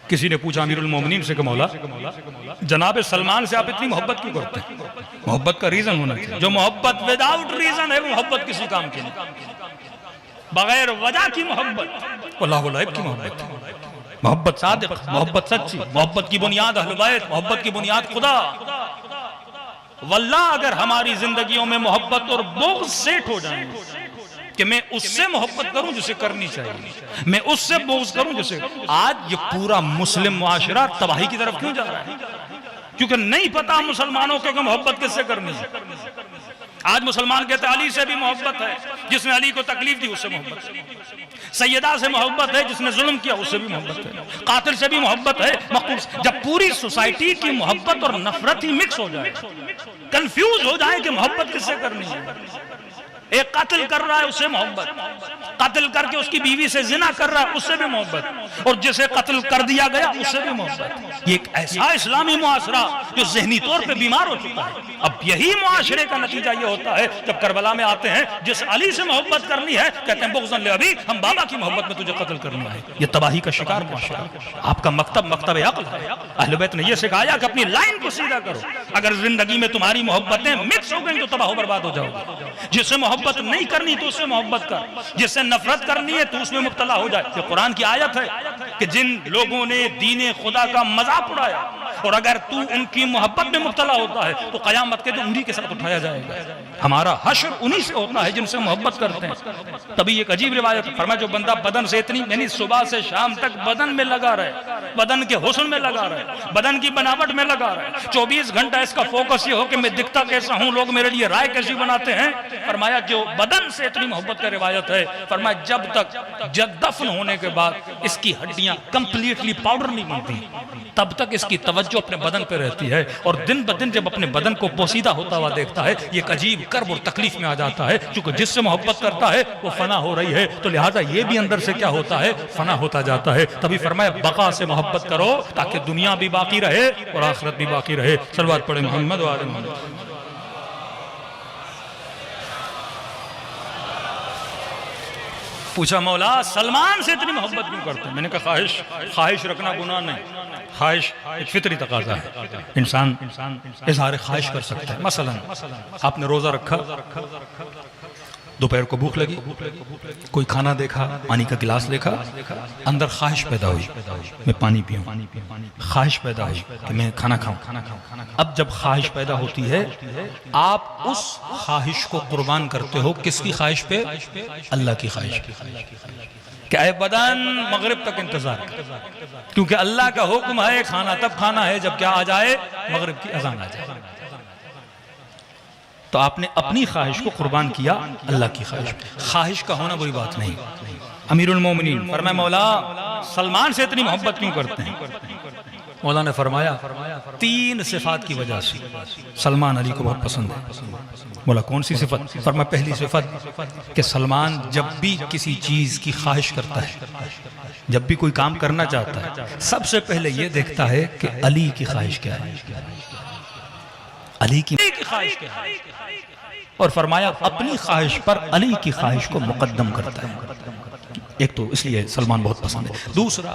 S2: किसी ने पूछा अमीरुल मोमिनीन से कि मौला जनाब सलमान से आप इतनी मोहब्बत क्यों करते हैं? मोहब्बत का रीजन होना चाहिए। जो मोहब्बत विदाउट रीजन है वो मोहब्बत किसी काम की नहीं, बगैर वजह की मोहब्बत अल्लाह की मोहब्बत, मोहब्बत सादिक, मोहब्बत सच्ची, मोहब्बत की बुनियाद अहले बैत, मोहब्बत की बुनियाद खुदा। वल्लाह अगर हमारी जिंदगियों में मोहब्बत और बुग़्ज़ सेट हो जाए कि मैं उससे मोहब्बत करूं जिसे करनी चाहिए, मैं उससे बुग़्ज़ करूं जिसे, आज ये पूरा मुस्लिम मुआशरा तबाही की तरफ क्यों जा रहा है? क्योंकि नहीं पता मुसलमानों को कि मोहब्बत किससे करनी है। आज मुसलमान कहते अली से भी मोहब्बत है, जिसने अली को तकलीफ दी उससे मोहब्बत है, सैयदा से मोहब्बत है, जिसने जुल्म किया उससे भी मोहब्बत है, कातिल से भी मोहब्बत है, मखतूल। जब पूरी सोसाइटी की मोहब्बत और नफरत ही मिक्स हो जाए, कंफ्यूज हो जाए कि मोहब्बत किससे करनी है। एक कातिल कर रहा है उससे मोहब्बत, कत्ल करके उसकी बीवी से जिना कर रहा है उससे भी मोहब्बत, और जिसे कत्ल कर दिया गया उससे भी मोहब्बत। ये एक ऐसा इस्लामी मुआशरा जो ज़हनी तौर पे बीमार हो चुका है। अब यही मुआशरे का नतीजा ये होता है जब करबला में आते हैं, जिस अली से मोहब्बत करनी है कहते हैं बुग़्ज़न ले अभी, हम बाबा की मोहब्बत में तुझे कत्ल करना है। ये तबाही का शिकार मुआशरा। आपका मकतब मकतब अक़ल है। अहले बैत ने यह सिखाया कि अपनी लाइन को सीधा करो। अगर जिंदगी में तुम्हारी मोहब्बतें मिक्स हो गई तो तबाह बर्बाद हो जाओगे। जिससे मोहब्बत नहीं करनी तो उससे मोहब्बत कर, जिससे नफरत करनी है तो उसमें मुब्तला हो जाए। ये कुरान की आयत है कि जिन लोगों ने दीन खुदा का मजाक उड़ाया और अगर तू उनकी मोहब्बत में मुब्तला होता है तो कयामत के दिन उन्हीं के साथ उठाया जाएगा। हमारा हश्र उन्हीं से होता है जिनसे मोहब्बत करते हैं। तभी एक अजीब रिवायत फरमाया, जो बंदा बदन से इतनी यानी सुबह से शाम तक बदन में लगा रहे, बदन के हुस्न में लगा रहे, बदन की बनावट में लगा रहे, 24 घंटा इसका फोकस ये हो कि मैं दिखता कैसा हूं, लोग मेरे लिए राय कैसी बनाते हैं। फरमाया जो बदन से इतनी मोहब्बत का रिवायत है, फरमाया जब तक दफन होने के बाद इसकी हड्डियां कंप्लीटली पाउडर नहीं बनती तब तक इसकी तवज्जो अपने बदन पे रहती है। और दिन ब दिन जब अपने बदन को पोसीदा होता हुआ देखता है, ये एक अजीब कर्ब और तकलीफ में आ जाता है। क्योंकि जिससे मोहब्बत करता है वो फना हो रही है, तो लिहाजा ये भी अंदर से क्या होता है, फना होता जाता है। तभी फरमाया बका से मोहब्बत करो ताकि दुनिया भी बाकी रहे और आखिरत भी बाकी रहे। सलवात पढ़े मोहम्मद व आले मोहम्मद। पूछा मौला सलमान से इतनी मोहब्बत क्यों करते हैं? मैंने कहा ख्वाहिश रखना गुनाह नहीं, ख्वाहिश एक फितरी तकाजा है। इंसान इज़हार ख्वाहिश कर सकता है। मसलन आपने रोज़ा रखा, दोपहर को भूख लगी, कोई खाना देखा, पानी का गिलास देखा, अंदर ख्वाहिश पैदा हुई मैं पानी पीऊं, ख्वाहिश पैदा हुई कि मैं खाना खाऊं। अब जब ख्वाहिश पैदा होती है आप उस ख्वाहिश को कुर्बान करते हो किसकी ख्वाहिश पे? अल्लाह की ख्वाहिश पे। क्या है बदन मगरिब तक इंतजार, क्योंकि अल्लाह का हुक्म है खाना तब खाना है जब क्या आ जाए, मगरिब की अजान आ जाए। तो आपने अपनी ख्वाहिश को कुर्बान किया अल्लाह की ख्वाहिश। ख्वाहिश का होना बुरी बात नहीं। अमीरुल मोमिनीन फरमाया मौला सलमान से इतनी मोहब्बत क्यों करते हैं? मौला ने फरमाया 3 सिफात की वजह से सलमान अली को बहुत पसंद है। बोला कौन सी सिफत? फरमाया पहली सिफत कि सलमान जब भी किसी चीज की ख्वाहिश करता है, जब भी कोई काम करना चाहता है, सबसे पहले ये देखता है कि अली की ख्वाहिश क्या है, अली की ख्वाहिश क्या है। और फरमाया अपनी ख्वाहिश पर अली की ख्वाहिश को मुकद्दम करता है। एक तो इसलिए सलमान बहुत पसंद है। दूसरा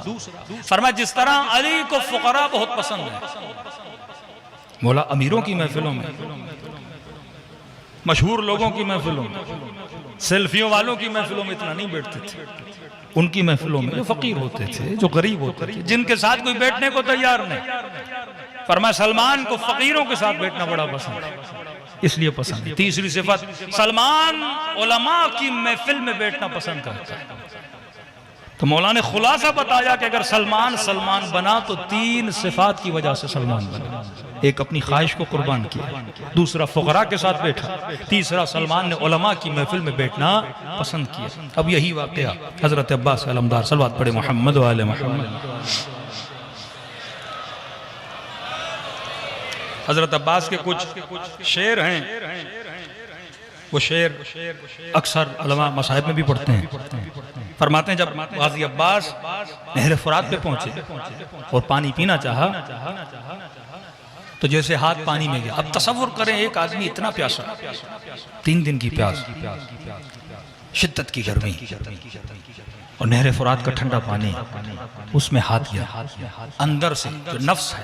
S2: फरमाया जिस तरह अली को फुकरा बहुत पसंद है। बोला अमीरों की महफिलों में, मशहूर लोगों की महफिलों में, सेल्फियों वालों की महफिलों में इतना नहीं बैठते थे। उनकी महफिलों में जो फकीर होते थे, जो गरीब होते थे, जिनके साथ कोई बैठने को तैयार नहीं, फरमाया सलमान को फकीरों के साथ बैठना बड़ा पसंद है। इसलिए पसंद है। तीसरी सिफत, सलमान उलमा की महफिल में बैठना पसंद करता है। तो मौला ने खुलासा बताया कि अगर सलमान बना तो 3 सिफात की वजह से सलमान बना। एक, अपनी ख्वाहिश को कुर्बान किया, दूसरा फुकरा के साथ बैठा, तीसरा सलमान ने उलमा की महफिल में बैठना पसंद किया। अब यही वाकया हजरत अब्बास अलमदार सलवात पढ़े मोहम्मद व आले मोहम्मद। हजरत अब्बास के कुछ शेर हैं, वो शेर अक्सर उलमा मसाहिब में भी पढ़ते हैं। फरमाते हैं जब गाजी अब्बास नहर फुरात पे पहुंचे और पानी पीना चाहा तो जैसे हाथ पानी में गया। अब तसव्वुर करें, एक आदमी इतना प्यासा, 3 दिन की प्यास, शिद्दत की गर्मी और नहर फुरात का ठंडा पानी, उसमें हाथ गया। अंदर से जो नफ्स है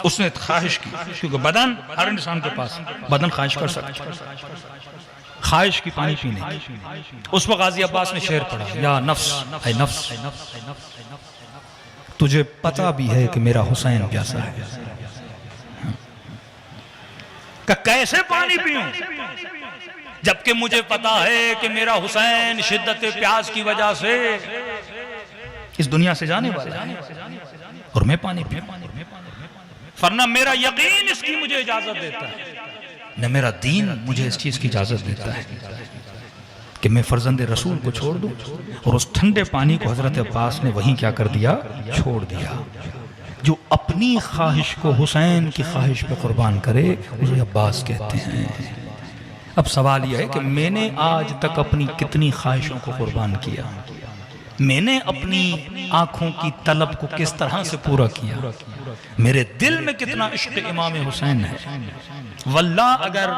S2: उसने ख्वाहिश की, क्योंकि बदन हर इंसान के पास बदन ख्वाहिश कर सकता है, ख्वाहिश की पानी पीने। उस वक्त गाजी अब्बास ने शेर पढ़ा, या नफ्स है नफ्स, तुझे पता भी है कि मेरा हुसैन प्यासा है, कैसे पानी पीऊं जबकि मुझे पता है कि मेरा हुसैन शिद्दत प्यास की वजह से इस दुनिया से जाने वाला है और मैं पानी पीऊं। वरना मेरा यकीन इसकी मुझे इजाजत देता है, न मेरा दीन मुझे इस चीज की इजाजत देता है कि मैं फर्जंद रसूल को छोड़ दूं। और उस ठंडे पानी को हजरत अब्बास ने वहीं क्या कर दिया, छोड़ दिया। जो अपनी ख्वाहिश को हुसैन की ख्वाहिश पे कुर्बान करे उसे अब्बास कहते हैं। अब सवाल यह है कि मैंने आज तक अपनी कितनी ख्वाहिशों को कुर्बान किया, मैंने अपनी आंखों की तलब को किस तरह से पूरा किया, मेरे दिल में कितना इश्क इमाम हुसैन है। वल्लाह अगर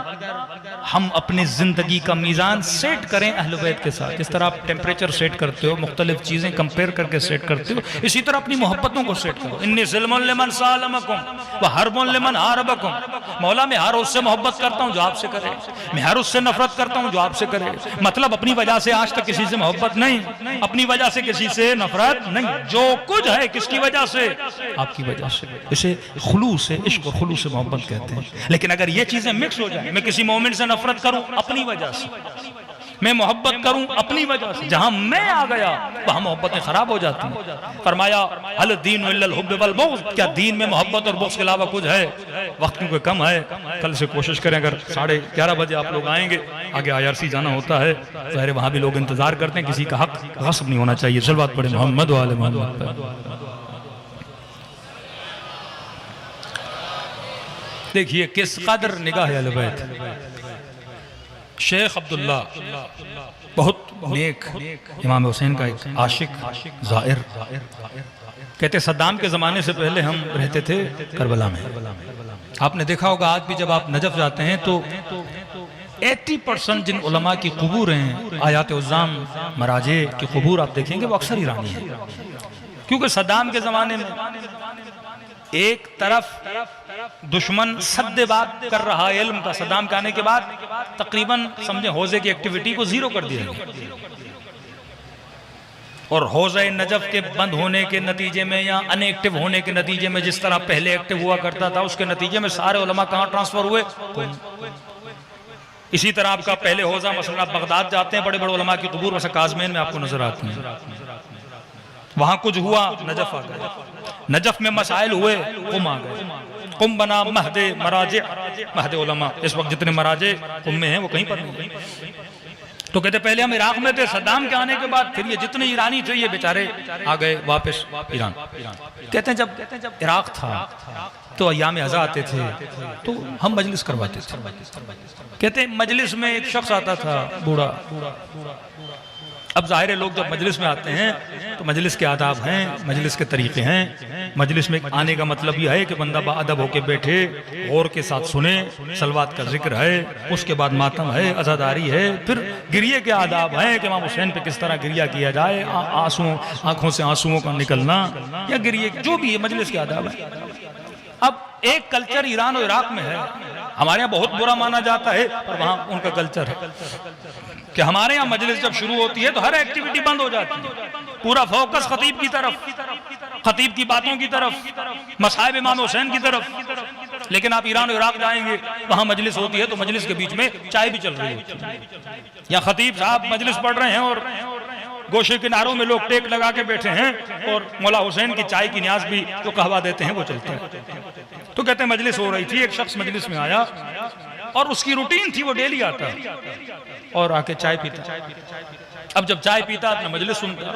S2: हम अपनी जिंदगी का मीज़ान सेट करें अहले बैत के साथ, जिस तरह आप टेम्परेचर सेट करते हो, मुख्तलिफ चीज़ें कंपेयर करके सेट करते हो, इसी तरह अपनी मोहब्बतों को सेट करो। इन्नी ज़िल्मुन लिमन सालमकुम व हर्बुन लिमन हारबकुम। मौला मैं हर उससे मोहब्बत करता हूँ जो आपसे करे, मैं हर उससे नफरत करता हूँ जो आपसे करे। मतलब अपनी वजह से आज तक किसी से मोहब्बत नहीं, अपनी वजह से किसी से नफरत नहीं, जो कुछ है किसकी वजह से, आपकी वजह से। इसे खुलूस से इश्क और खुलूस से मोहब्बत कहते हैं। लेकिन अगर ये चीजें मिक्स हो जाए, मैं किसी मोमिन से नफरत करूं अपनी वजह से, मैं मोहब्बत करूं अपनी वजह से, जहां मैं आ गया वहां मोहब्बतें खराब हो जाती हैं। फरमाया हल दीन इल्लल हुब्ब वल बुग़्ज़, क्या दीन में मोहब्बत और बुग़्ज़ के अलावा कुछ है? वक्त क्योंकि कम है, कल से कोशिश करें, अगर 11:30 बजे आप लोग आएंगे, आगे IRC जाना होता है, ज़ाहिर वहां भी लोग इंतजार करते हैं, किसी का हक गस्ब नहीं होना चाहिए। सल्लल्लाहु अलैहि मोहम्मद व आले मोहम्मद। देखिए किस कदर निगाह अहले बैत। शेख अब्दुल्ला बहुत नेक, इमाम हुसैन का एक आशिक ज़ाहिर, कहते सद्दाम के ज़माने से पहले हम रहते थे करबला में। आपने देखा होगा आज भी जब आप नजफ जाते हैं तो 80% जिन उलमा की क़ुबूर हैं, आयात उज़्ज़ाम मराजे की क़ुबूर आप देखेंगे वो अक्सर ईरानी है। क्योंकि सद्दाम के ज़माने में एक तरफ दुश्मन सद्देबात कर रहा है इल्म का, सद्दाम के आने के बाद तकरीबन समझे हौजे की एक्टिविटी को जीरो कर दिया गया। और हौज़े नजफ के बंद होने के नतीजे में या अनएक्टिव होने के नतीजे में, जिस तरह पहले एक्टिव हुआ करता था, उसके नतीजे में सारे उलमा कहाँ ट्रांसफर हुए? इसी तरह आपका पहले हौजा मसलन आप बगदाद जाते हैं, बड़े बड़े उलमा की क़ुबूर वैसे काज़मीन में आपको नजर आती हैं। वहां कुछ हुआ, नजफ आ गए, नजफ में मसाइल हुए, कुम आ गए, कुम बना महदे मराजे, महदे उलमा। इस वक्त जितने मराजे कुम में हैं वो कहीं पर नहीं। तो कहते पहले हम इराक में थे, सद्दाम के आने के बाद फिर ये जितने ईरानी थे ये बेचारे आ गए वापस ईरान। कहते हैं जब इराक था तो अय्याम अज़ा आते थे तो हम मजलिस करवाते थे। कहते हैं मजलिस में एक शख्स आता था बूढ़ा। अब ज़ाहिर है लोग जब मजलिस में आते हैं तो मजलिस के आदाब हैं, मजलिस के तरीके हैं। मजलिस में आने का मतलब यह है कि बंदा बाअदब होके बैठे, गौर के साथ सुने, सलवात का जिक्र है, उसके बाद मातम है, अज़ादारी है, फिर गिरिये के आदाब हैं कि इमाम हुसैन पे किस तरह गिरिया किया जाए, आंखों से आंसुओं का निकलना या गिरिये, जो भी है मजलिस के आदाब है। अब एक कल्चर ईरान और इराक में है, हमारे यहाँ बहुत बुरा माना जाता है और वहाँ उनका कल्चर है कि हमारे यहाँ मजलिस जब शुरू होती है तो हर एक्टिविटी बंद हो जाती है, पूरा फोकस खतीब की तरफ, खतीब की बातों की तरफ, मसाहिब इमाम हुसैन की तरफ। लेकिन आप ईरान और इराक जाएंगे, वहां मजलिस होती है तो मजलिस के बीच में चाय भी चल रही होती है। या खतीब साहब मजलिस पढ़ रहे हैं और गोशे किनारों में लोग टेक लगा के बैठे हैं और मौला हुसैन की चाय की न्याज भी जो कहवा देते हैं वो चलते हैं। तो कहते हैं मजलिस हो रही थी, एक शख्स मजलिस में आया और उसकी रूटीन थी, वो डेली आता और आके चाय पीता। अब जब चाय पीता अपना मजलिस सुनता,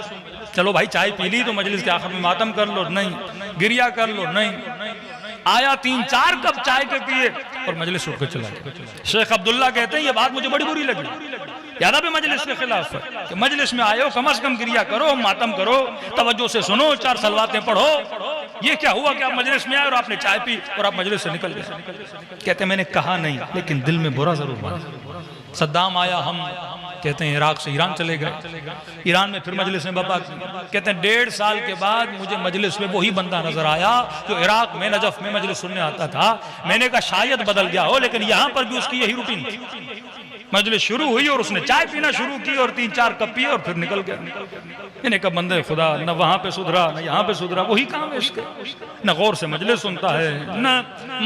S2: चलो भाई चाय पी ली तो मजलिस के आखिर में मातम कर लो, नहीं गिरिया कर लो, नहीं। आया 3-4 कप चाय के पिए और मजलिस उठ कर चला गया। शेख अब्दुल्ला कहते हैं ये बात मुझे बड़ी बुरी लगी, यादा भी मजलिस के खिलाफ है कि मजलिस में आए हो कम से कम गिरिया करो, मातम करो, तवज्जो से सुनो, 4 सलवातें पढ़ो। ये क्या हुआ कि आप मजलिस में आए और आपने चाय पी और आप मजलिस से निकल गए। कहते हैं मैंने कहा नहीं, लेकिन दिल में बुरा जरूर बना। सद्दाम आया, हम कहते हैं इराक से ईरान चले गए, ईरान में फिर मजलिस में बाबा कहते हैं 1.5 साल के बाद मुझे मजलिस में वही बंदा नजर आया जो इराक में नजफ में मजलिस सुनने आता था। मैंने कहा शायद बदल गया हो, लेकिन यहाँ पर भी उसकी यही रूटीन थी। मजलिस शुरू हुई और उसने चाय पीना शुरू की और 3-4 कप पिए और फिर निकल गया। मैंने कहा बंदे खुदा, न वहां पे सुधरा न यहाँ पे सुधरा, वही काम है इसके। न गौर से मजलिस सुनता है, न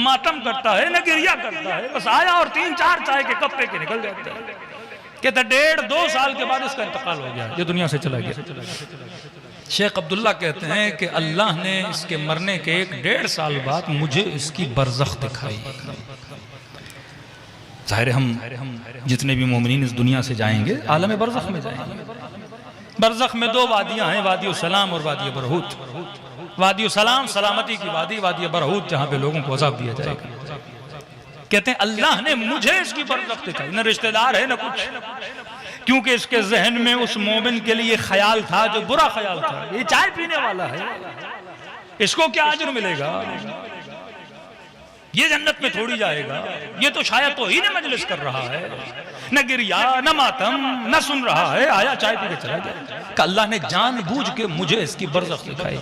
S2: मातम करता है, न गिरिया करता है, बस आया और 3-4 चाय के कप पे के निकल जाता है। कहता 1.5-2 साल के बाद इसका इंतकाल हो गया, ये दुनिया से चला गया। शेख अब्दुल्ला कहते हैं कि अल्लाह ने इसके मरने के 1-1.5 साल बाद मुझे इसकी बरज़ख दिखाई। जाहिर हम जितने भी मोमिनीन इस दुनिया से जाएंगे आलम बरज़ख में जाएंगे। बरज़ख में 2 वादियां हैं, वादी सलाम और वादी बरहूत। वादी सलाम सलामती की वादी, वादी बरहूत जहां पे लोगों को अज़ाब दिया जाएगा। कहते हैं अल्लाह ने मुझे इसकी बरज़ख दिखाई, न रिश्तेदार है न कुछ, क्योंकि इसके जहन में उस मोमिन के लिए ख्याल था जो बुरा ख्याल था, ये चाय पीने वाला है, इसको क्या अजर मिलेगा, ये जन्नत में थोड़ी जाएगा, ये तो शायद तो ही न मजलिस कर रहा है, न गिरिया न मातम न सुन रहा है, आया चाय पी के चला गया। अल्लाह ने जानबूझ के मुझे इसकी बरज़ख दिखाई।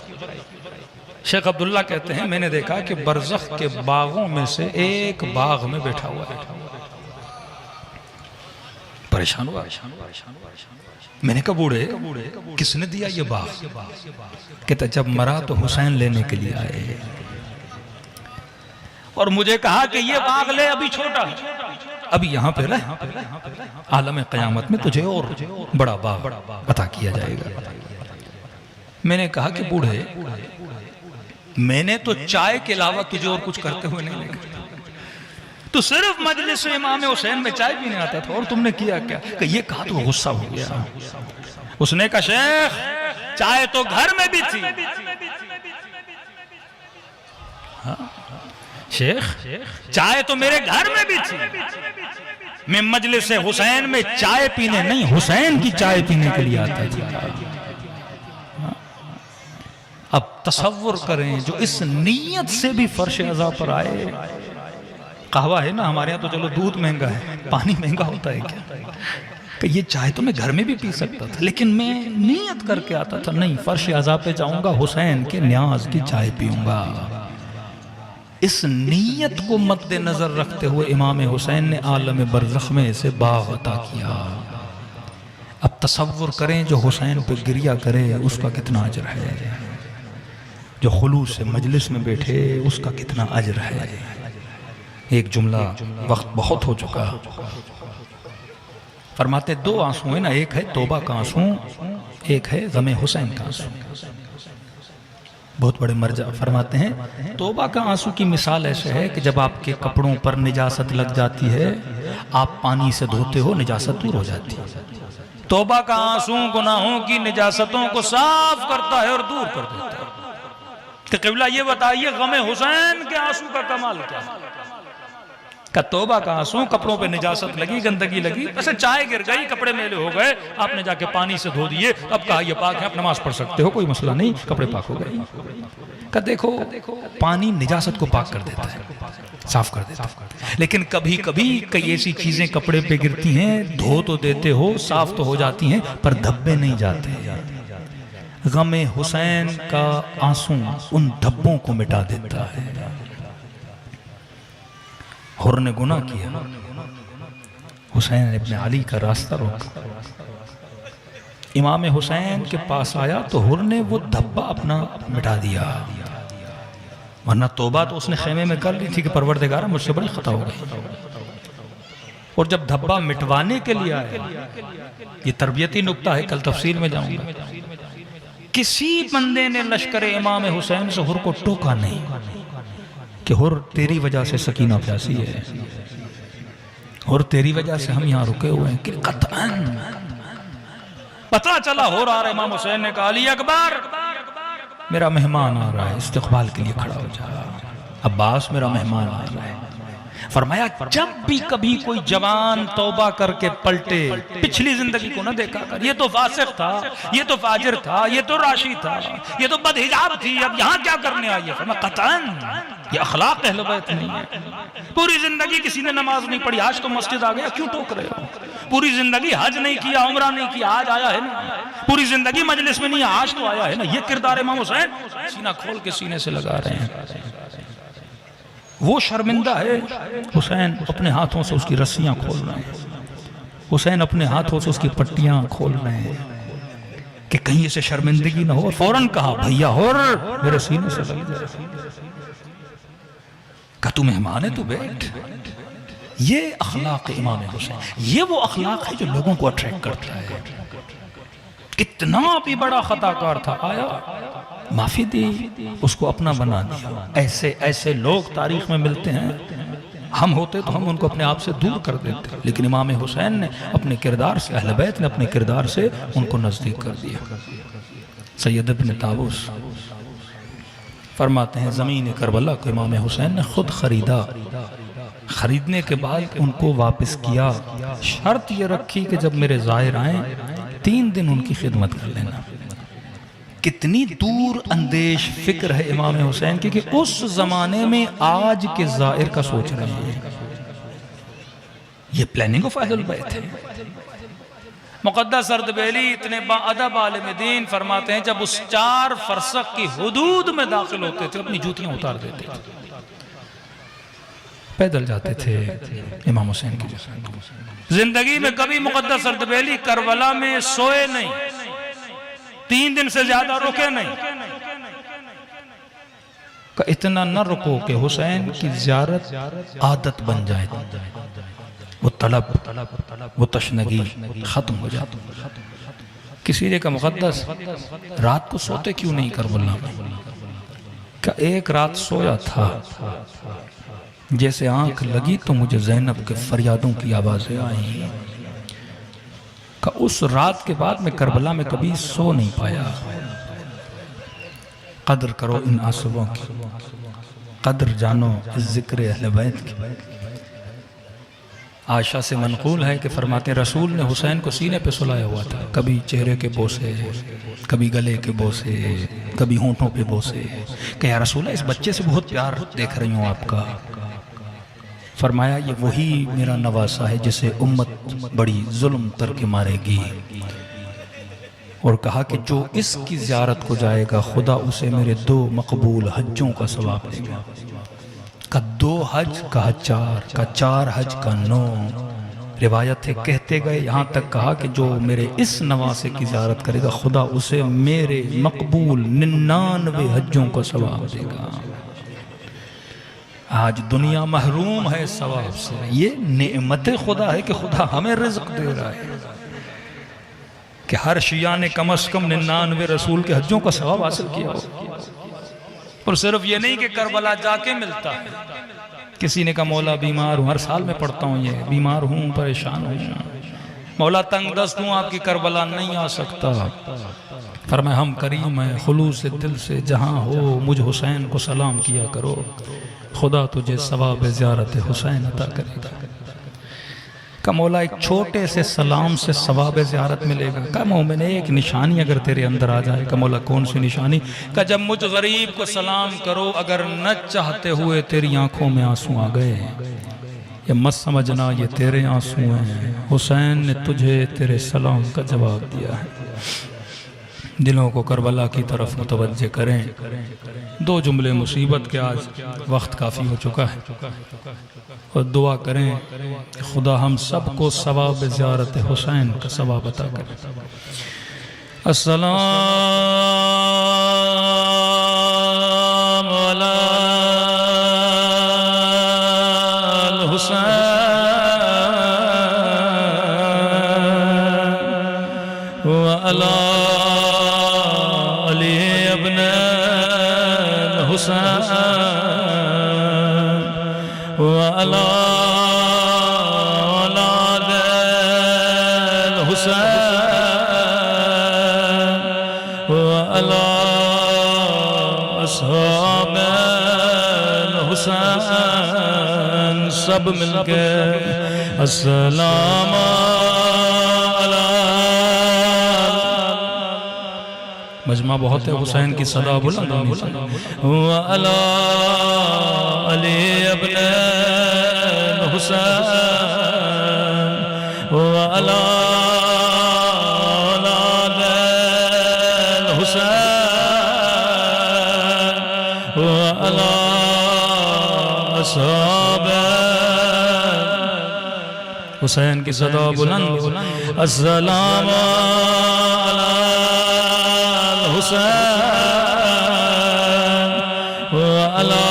S2: शेख अब्दुल्ला कहते हैं मैंने देखा कि बरज़ख के बागों में से एक बाग में बैठा हुआ है, परेशान हुआ। मैंने कहा बूढ़े किसने दिया ये बाग? कहता जब मरा तो हुसैन लेने के लिए आए और मुझे कहा कि ये बाग ले, अभी छोटा है, अभी यहाँ पे रह, आलम क़यामत में तुझे और बड़ा बाग अता किया जाएगा। मैंने कहा कि बूढ़े मैंने तो चाय के अलावा तुझे और कुछ करते हुए नहीं देखा, तो सिर्फ मजलिस इमाम हुसैन में चाय पीने आता था और तुमने किया क्या? कि ये कहा तो गुस्सा हो गया। उसने कहा शेख चाय तो घर में भी थी। हाँ? शेख चाय तो मेरे घर में भी थी, मैं मजलिस हुसैन में चाय पीने नहीं हुसैन की चाय पीने के लिए आता था। अब तसव्वुर करें जो इस नीयत से भी फर्श अज़ा पर आए। कहवा है ना हमारे यहाँ, तो चलो दूध महंगा है, पानी महंगा होता है क्या? कि ये चाय तो मैं घर में भी पी सकता था, लेकिन मैं नीयत करके आता था नहीं फर्श अज़ा पे जाऊंगा, हुसैन के न्याज की चाय पीऊंगा। इस नीयत को मद्देनजर रखते हुए इमाम हुसैन ने आलम बरज़ख में इसे बाग अता किया। अब तसव्वुर करें जो हुसैन पे गिरिया करे उसका कितना अजर है, जो खुलूस से मजलिस में बैठे उसका कितना अजर है। एक जुमला, वक्त बहुत हो चुका, फरमाते 2 आंसू है ना, एक है तौबा का आंसू, एक है गमे हुसैन का आंसू। बहुत बड़े मर्जा फरमाते हैं तौबा का आंसू की मिसाल ऐसे है कि जब आपके कपड़ों पर निजासत लग जाती है, आप पानी से धोते हो, निजासत दूर हो जाती है। तौबा का आंसू गुनाहों की निजासतों को साफ करता है और दूर कर देता है। तो क़िबला ये बताइए गमे हुसैन के आंसू का कमाल क्या है? का तौबा का आंसू, कपड़ों पे निजासत लगी, गंदगी लगी, वैसे चाय गिर गई, कपड़े मैले हो गए, आपने जाके पानी से धो दिए, अब कहा ये पाक है, आप नमाज पढ़ सकते हो, कोई मसला नहीं, कपड़े पाक हो गए। का देखो पानी निजासत को पाक कर देता है, साफ कर देता है, लेकिन कभी कभी कई ऐसी चीजें कपड़े पे गिरती हैं, धो तो देते हो, साफ तो हो जाती हैं, पर धब्बे नहीं जाते। गमे हुसैन का आंसू उन धब्बों को मिटा देता है। हुर ने गुनाह किया, हुसैन इब्न अली का रास्ता रोका, इमाम हुसैन के पास आया तो हुर ने वो धब्बा अपना मिटा दिया। वरना तौबा तो उसने खेमे में कर ली थी कि परवरदिगार मुझसे बड़ी खता हो गई। और जब धब्बा मिटवाने के लिए आए, ये तरबियती नुक्ता है, कल तफसील में जाऊंगा, किसी बंदे ने लश्कर इमाम हुसैन से हुर को टोका नहीं कि हुर तेरी वजह से सकीना प्यासी है, और तेरी वजह से हम यहाँ रुके हुए हैं। कि कतअन पता चला हो रहा है, इमाम हुसैन ने कहा अली अकबर मेरा मेहमान आ रहा है, इस्तकबाल के लिए खड़ा हो जा। अब्बास मेरा मेहमान आ रहा है। फरमाया जब भी कभी कोई जवान तौबा करके पलटे, पिछली जिंदगी को ना देखा कर, ये तो फासिक था, ये तो फाजिर था, ये तो राशि था, ये तो बदहिजाब थी, अब यहाँ क्या करने आई है। फरमाया कतअन ये अखलाक अहले बैत नहीं है। पूरी जिंदगी किसी ने नमाज नहीं पढ़ी, आज तो मस्जिद आ गया, क्यों टोक रहे हो। पूरी जिंदगी हज नहीं किया, उम्रा नहीं किया, आज आया है ना। पूरी जिंदगी मजलिस में नहीं, आज तो आया है ना। ये किरदार इमाम हुसैन सीना खोल के सीने से लगा रहे हैं। वो शर्मिंदा है, हुसैन अपने हाथों से उसकी रस्सियां खोल रहे हैं, हुसैन अपने हाथों से उसकी पट्टियां खोल रहे हैं कि कहीं इसे शर्मिंदगी ना हो। फौरन कहा भैया और मेरे सीने से लग जाए। का तू मेहमान है, तू बैठ। ये अखलाक इमाम हुसैन, ये वो अखलाक है जो लोगों को अट्रैक्ट करता है। कितना भी बड़ा खताकार था, आया माफी दी, उसको अपना बना दिया। ऐसे ऐसे लोग तारीख में मिलते हैं। हम होते तो हम उनको अपने आप से दूर कर देते, लेकिन इमाम हुसैन ने अपने किरदार से, अहले बैत ने अपने किरदार से उनको नजदीक कर दिया। सैयद इब्न ताबूस फरमाते हैं ज़मीन करबला को इमाम हुसैन ने खुद खरीदा। खरीदने के बाद उनको वापस किया। शर्त ये रखी कि जब मेरे ज़ाहिर आए 3 दिन उनकी खिदमत कर लेना। कितनी दूर अंदेश फिक्र है इमाम हुसैन की कि उस जमाने में आज के ज़ाहिर का सोच रहे हैं। ये प्लानिंग ऑफ अहलुल बैत है। मुक़द्दस अर्दबेली इतने बाअदब आलिम दीन फरमाते हैं जब उस 4 फरसख की हुदूद में दाखिल होते थे अपनी जूतियां उतार देते थे, पैदल जाते थे इमाम हुसैन की जगह। जिंदगी में कभी मुक़द्दस अर्दबेली करबला में सोए नहीं, 3 दिन से ज्यादा रुके नहीं। का इतना न रुको कि हुसैन की ज़ियारत आदत बन जाए, वो तलब, वो तशनगी खत्म हो जाती। किसी ने का मुक़द्दस रात को सोते क्यों नहीं करबला में? का एक रात सोया था, जैसे आंख लगी तो मुझे ज़ैनब के फरियादों की आवाज़ें आई। का उस रात के बाद मैं करबला में कभी सो नहीं पाया। कदर करो इन आंसुओं की, कदर जानो इस ज़िक्र अहले बैत की। आयशा से मनकूल है कि फरमाते हैं रसूल ने हुसैन को सीने पे सुलाया हुआ था। कभी चेहरे के बोसे, कभी गले के बोसे, कभी होंठों पे बोसे। कि या रसूल इस बच्चे से बहुत प्यार देख रही हूँ आपका। फरमाया ये वही मेरा नवासा है जिसे उम्मत बड़ी जुल्म करके मारेगी। और कहा कि जो इसकी ज़ियारत को जाएगा खुदा उसे मेरे 2 मकबूल हज्जों का सवाब देगा। का 2 हज का 4, का 4 हज का 9 रिवायत है। कहते गए यहाँ तक कहा कि जो मेरे इस नवासे की ज़ियारत करेगा खुदा उसे मेरे मकबूल 99 हज्जों का सवाब देगा। आज दुनिया महरूम है सवाब से। ये नेमत खुदा है कि खुदा हमें रिज़्क़ दे रहा है कि हर शिया ने कम अज़ कम 99 रसूल के हज्जों का सवाब हासिल किया हो। और सिर्फ ये नहीं कि करबला जाके मिलता है। किसी ने कहा मौला बीमार हूँ, हर साल में पढ़ता हूँ, ये बीमार हूँ, परेशान हूँ, मौला तंग दस्त हूँ, आपकी करबला नहीं आ सकता। फरमाया हम करीम हैं, खुलूस दिल से जहाँ हो मुझ हुसैन को सलाम किया करो, खुदा तुझे सवाब ज़ियारत हुसैन अता करेगा। का मौला एक छोटे से सलाम से सवाब ज़ियारत मिलेगा। का मोमिन एक निशानी अगर तेरे अंदर आ जाए। का मौला कौन सी निशानी? का जब मुझ गरीब को सलाम करो अगर न चाहते हुए तेरी आंखों में आंसू आ गए, ये मत समझना ये तेरे आंसू हैं, हुसैन ने तुझे तेरे सलाम का जवाब दिया है। दिलों को करबला की तरफ मुतवज्जे करें। 2 जुमले मुसीबत के, आज वक्त काफ़ी हो चुका है, और दुआ करें कि खुदा हम सबको सवाब ज़ियारत हुसैन का सवाब अता करे। अस्सलाम वाला
S1: अला अली इब्न हुसैन व अला औलाद हुसैन व अला अस्हाब हुसैन। सब मिलके अस्सलाम मजमा बहुत है, हुसैन की सदा बुलंद होनी चाहिए। अला अली इब्न हुसैन व अला औलाद हुसैन व अला अस्हाब हुसैन की सदा बुलंद। अस्सलाम हुसैन व अला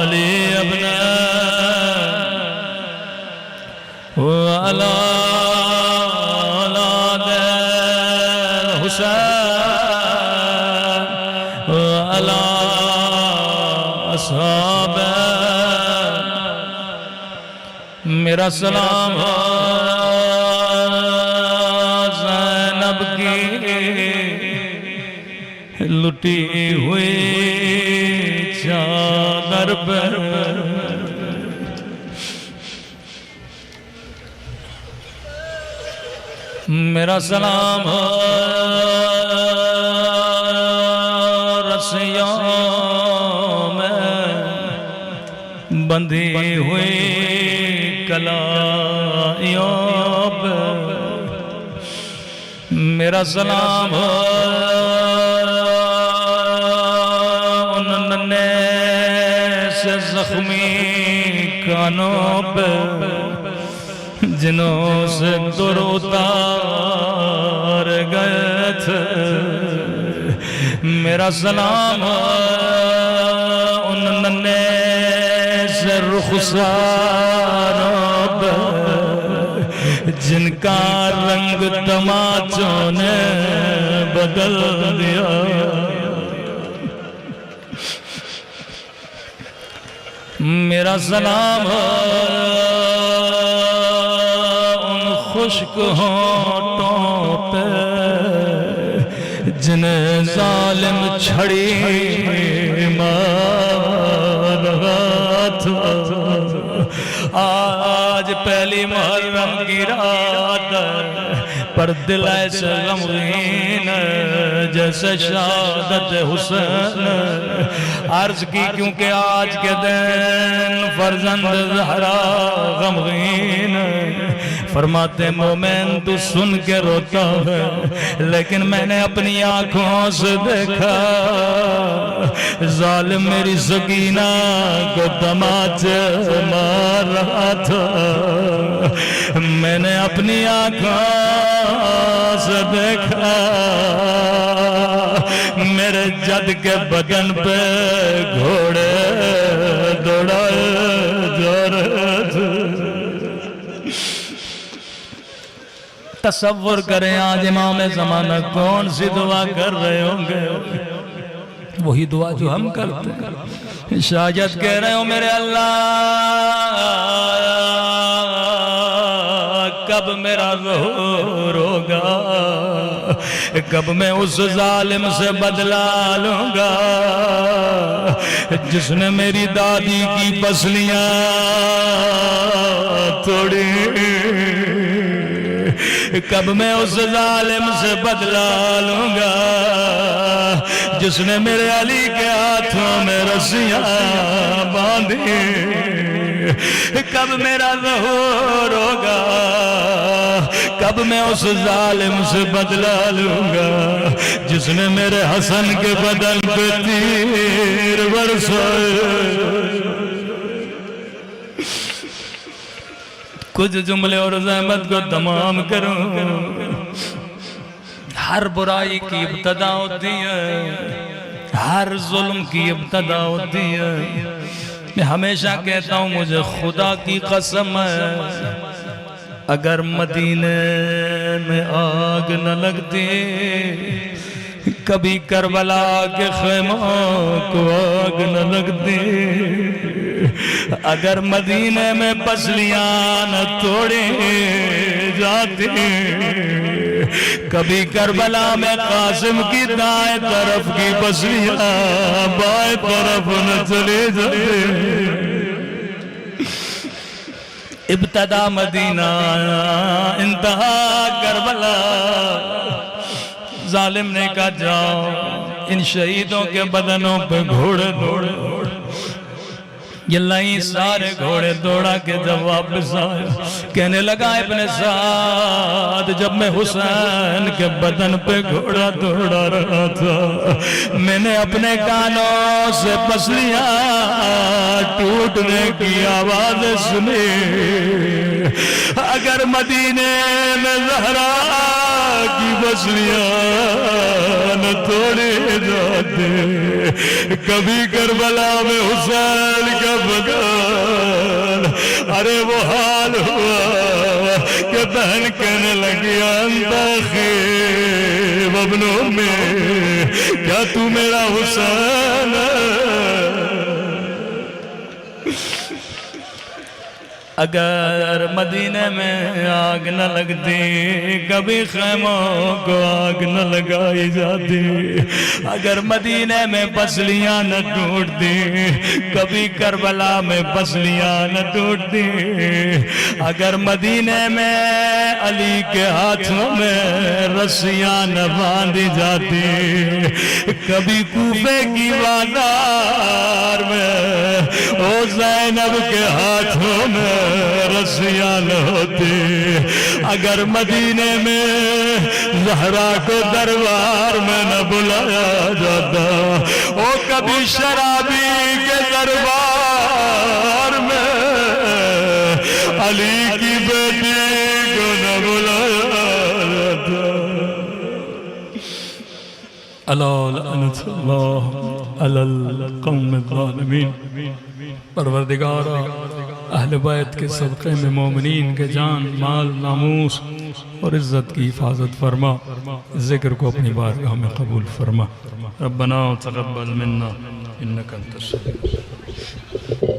S1: अली इब्न व अला औलाद हुसैन व अला अस्हाब। मेरा सलाम ज़ैनब की लुटी हुई चादर पर, मेरा सलाम रस्सियों में बंधी हुई कलाइयों पर, मेरा सलाम उन नन्हे से जख्मी कानों पर जिन्हों से दुर उतार गए थे। मेरा सलाम उन नन्हे से रुखसारों पर जिनका रंग तमाचों ने बदल दिया। मेरा सलाम उन खुश्क होठों पे जिन्हें जालिम छड़ी मारा था। आज पहली मुहर्रम की रात पर दिल ऐसे गमगीन जैसे शहादत हुसैन। अर्ज की क्योंकि आज के दिन फर्जंद ज़हरा गमगीन। फरमाते मोमेन तू सुन के रोता है, लेकिन मैंने अपनी आंखों से देखा जालिम मेरी सकीना को तमाचे मार रहा था। मैंने अपनी आंखों से देखा मेरे जद के बदन पे घोड़े दौड़ाए जा रहे थे। तसव्वुर करें आज इमाम ज़माना कौन सी दुआ कर रहे होंगे, वही दुआ जो हम करते हैं। शायद कह रहे हो मेरे अल्लाह कब मेरा ज़हूर होगा, कब मैं उस जालिम से बदला लूंगा जिसने मेरी दादी की पसलियां तोड़ी। कब मैं उस जालिम से बदला लूंगा जिसने मेरे अली के हाथों में रस्सियां बांधी। कब मेरा ज़हूर होगा, कब मैं उस जालिम से बदला लूंगा जिसने मेरे हसन के बदन पे तीर बरसाए। कुछ जुमले और ज़हमत को तमाम करूं। हर बुराई की इब्तदा होती है, हर जुल्म की इब्तदा होती है। मैं हमेशा कहता हूं मुझे खुदा की कसम है अगर मदीने में आग न लगती कभी करबला के खैमों को आग न लगती, अगर मदीने में पसलियां न तोड़े जाती कभी करबला में कासिम की दाएं तरफ की पसलियां बाएं तरफ न चले जाते। इब्तदा मदीना इंतहा करबला। जालिम ने कहा जाओ इन शहीदों के बदनों पे घोड़े दौड़े, ये लाई सारे घोड़े दौड़ा के जब वापस आए कहने लगा अपने साथ जब मैं हुसैन के बदन पे घोड़ा दौड़ा रहा था मैंने अपने कानों से पसलियां टूटने की आवाज सुनी। अगर मदीने में ज़हरा की पसलियां न तोड़े जाते कभी करबला में हुसैन का बदन। अरे वो हाल हुआ कि बहन कहने लगी बबनों में क्या तू मेरा हुसैन है? अगर मदीने में आग न लगती कभी खैमों को आग न लगाई जाती, अगर मदीने में पसलियां न टूटती कभी करबला में पसलियां न टूटती, अगर मदीने में अली के हाथों में रस्सियां न बांधी जाती कभी कूफे की बाजार में ओ ज़ैनब के हाथों में रस्सियां न होती, अगर मदीने में ज़हरा को दरबार में न बुलाया जाता ओ कभी शराबी के दरबार में अली की बेटी को न बुलाया जाता। अल्लाह अलल कौम ज़ालिमीन। परवरदिगार अहले बैत के सदक़े में मोमिनीन के जान माल नामूस और इज़्ज़त की हिफाजत फरमा, ज़िक्र को अपनी बारगाह में कबूल फरमा। रब्बना तक़ब्बल मिन्ना इन्नका अंतस समीउस।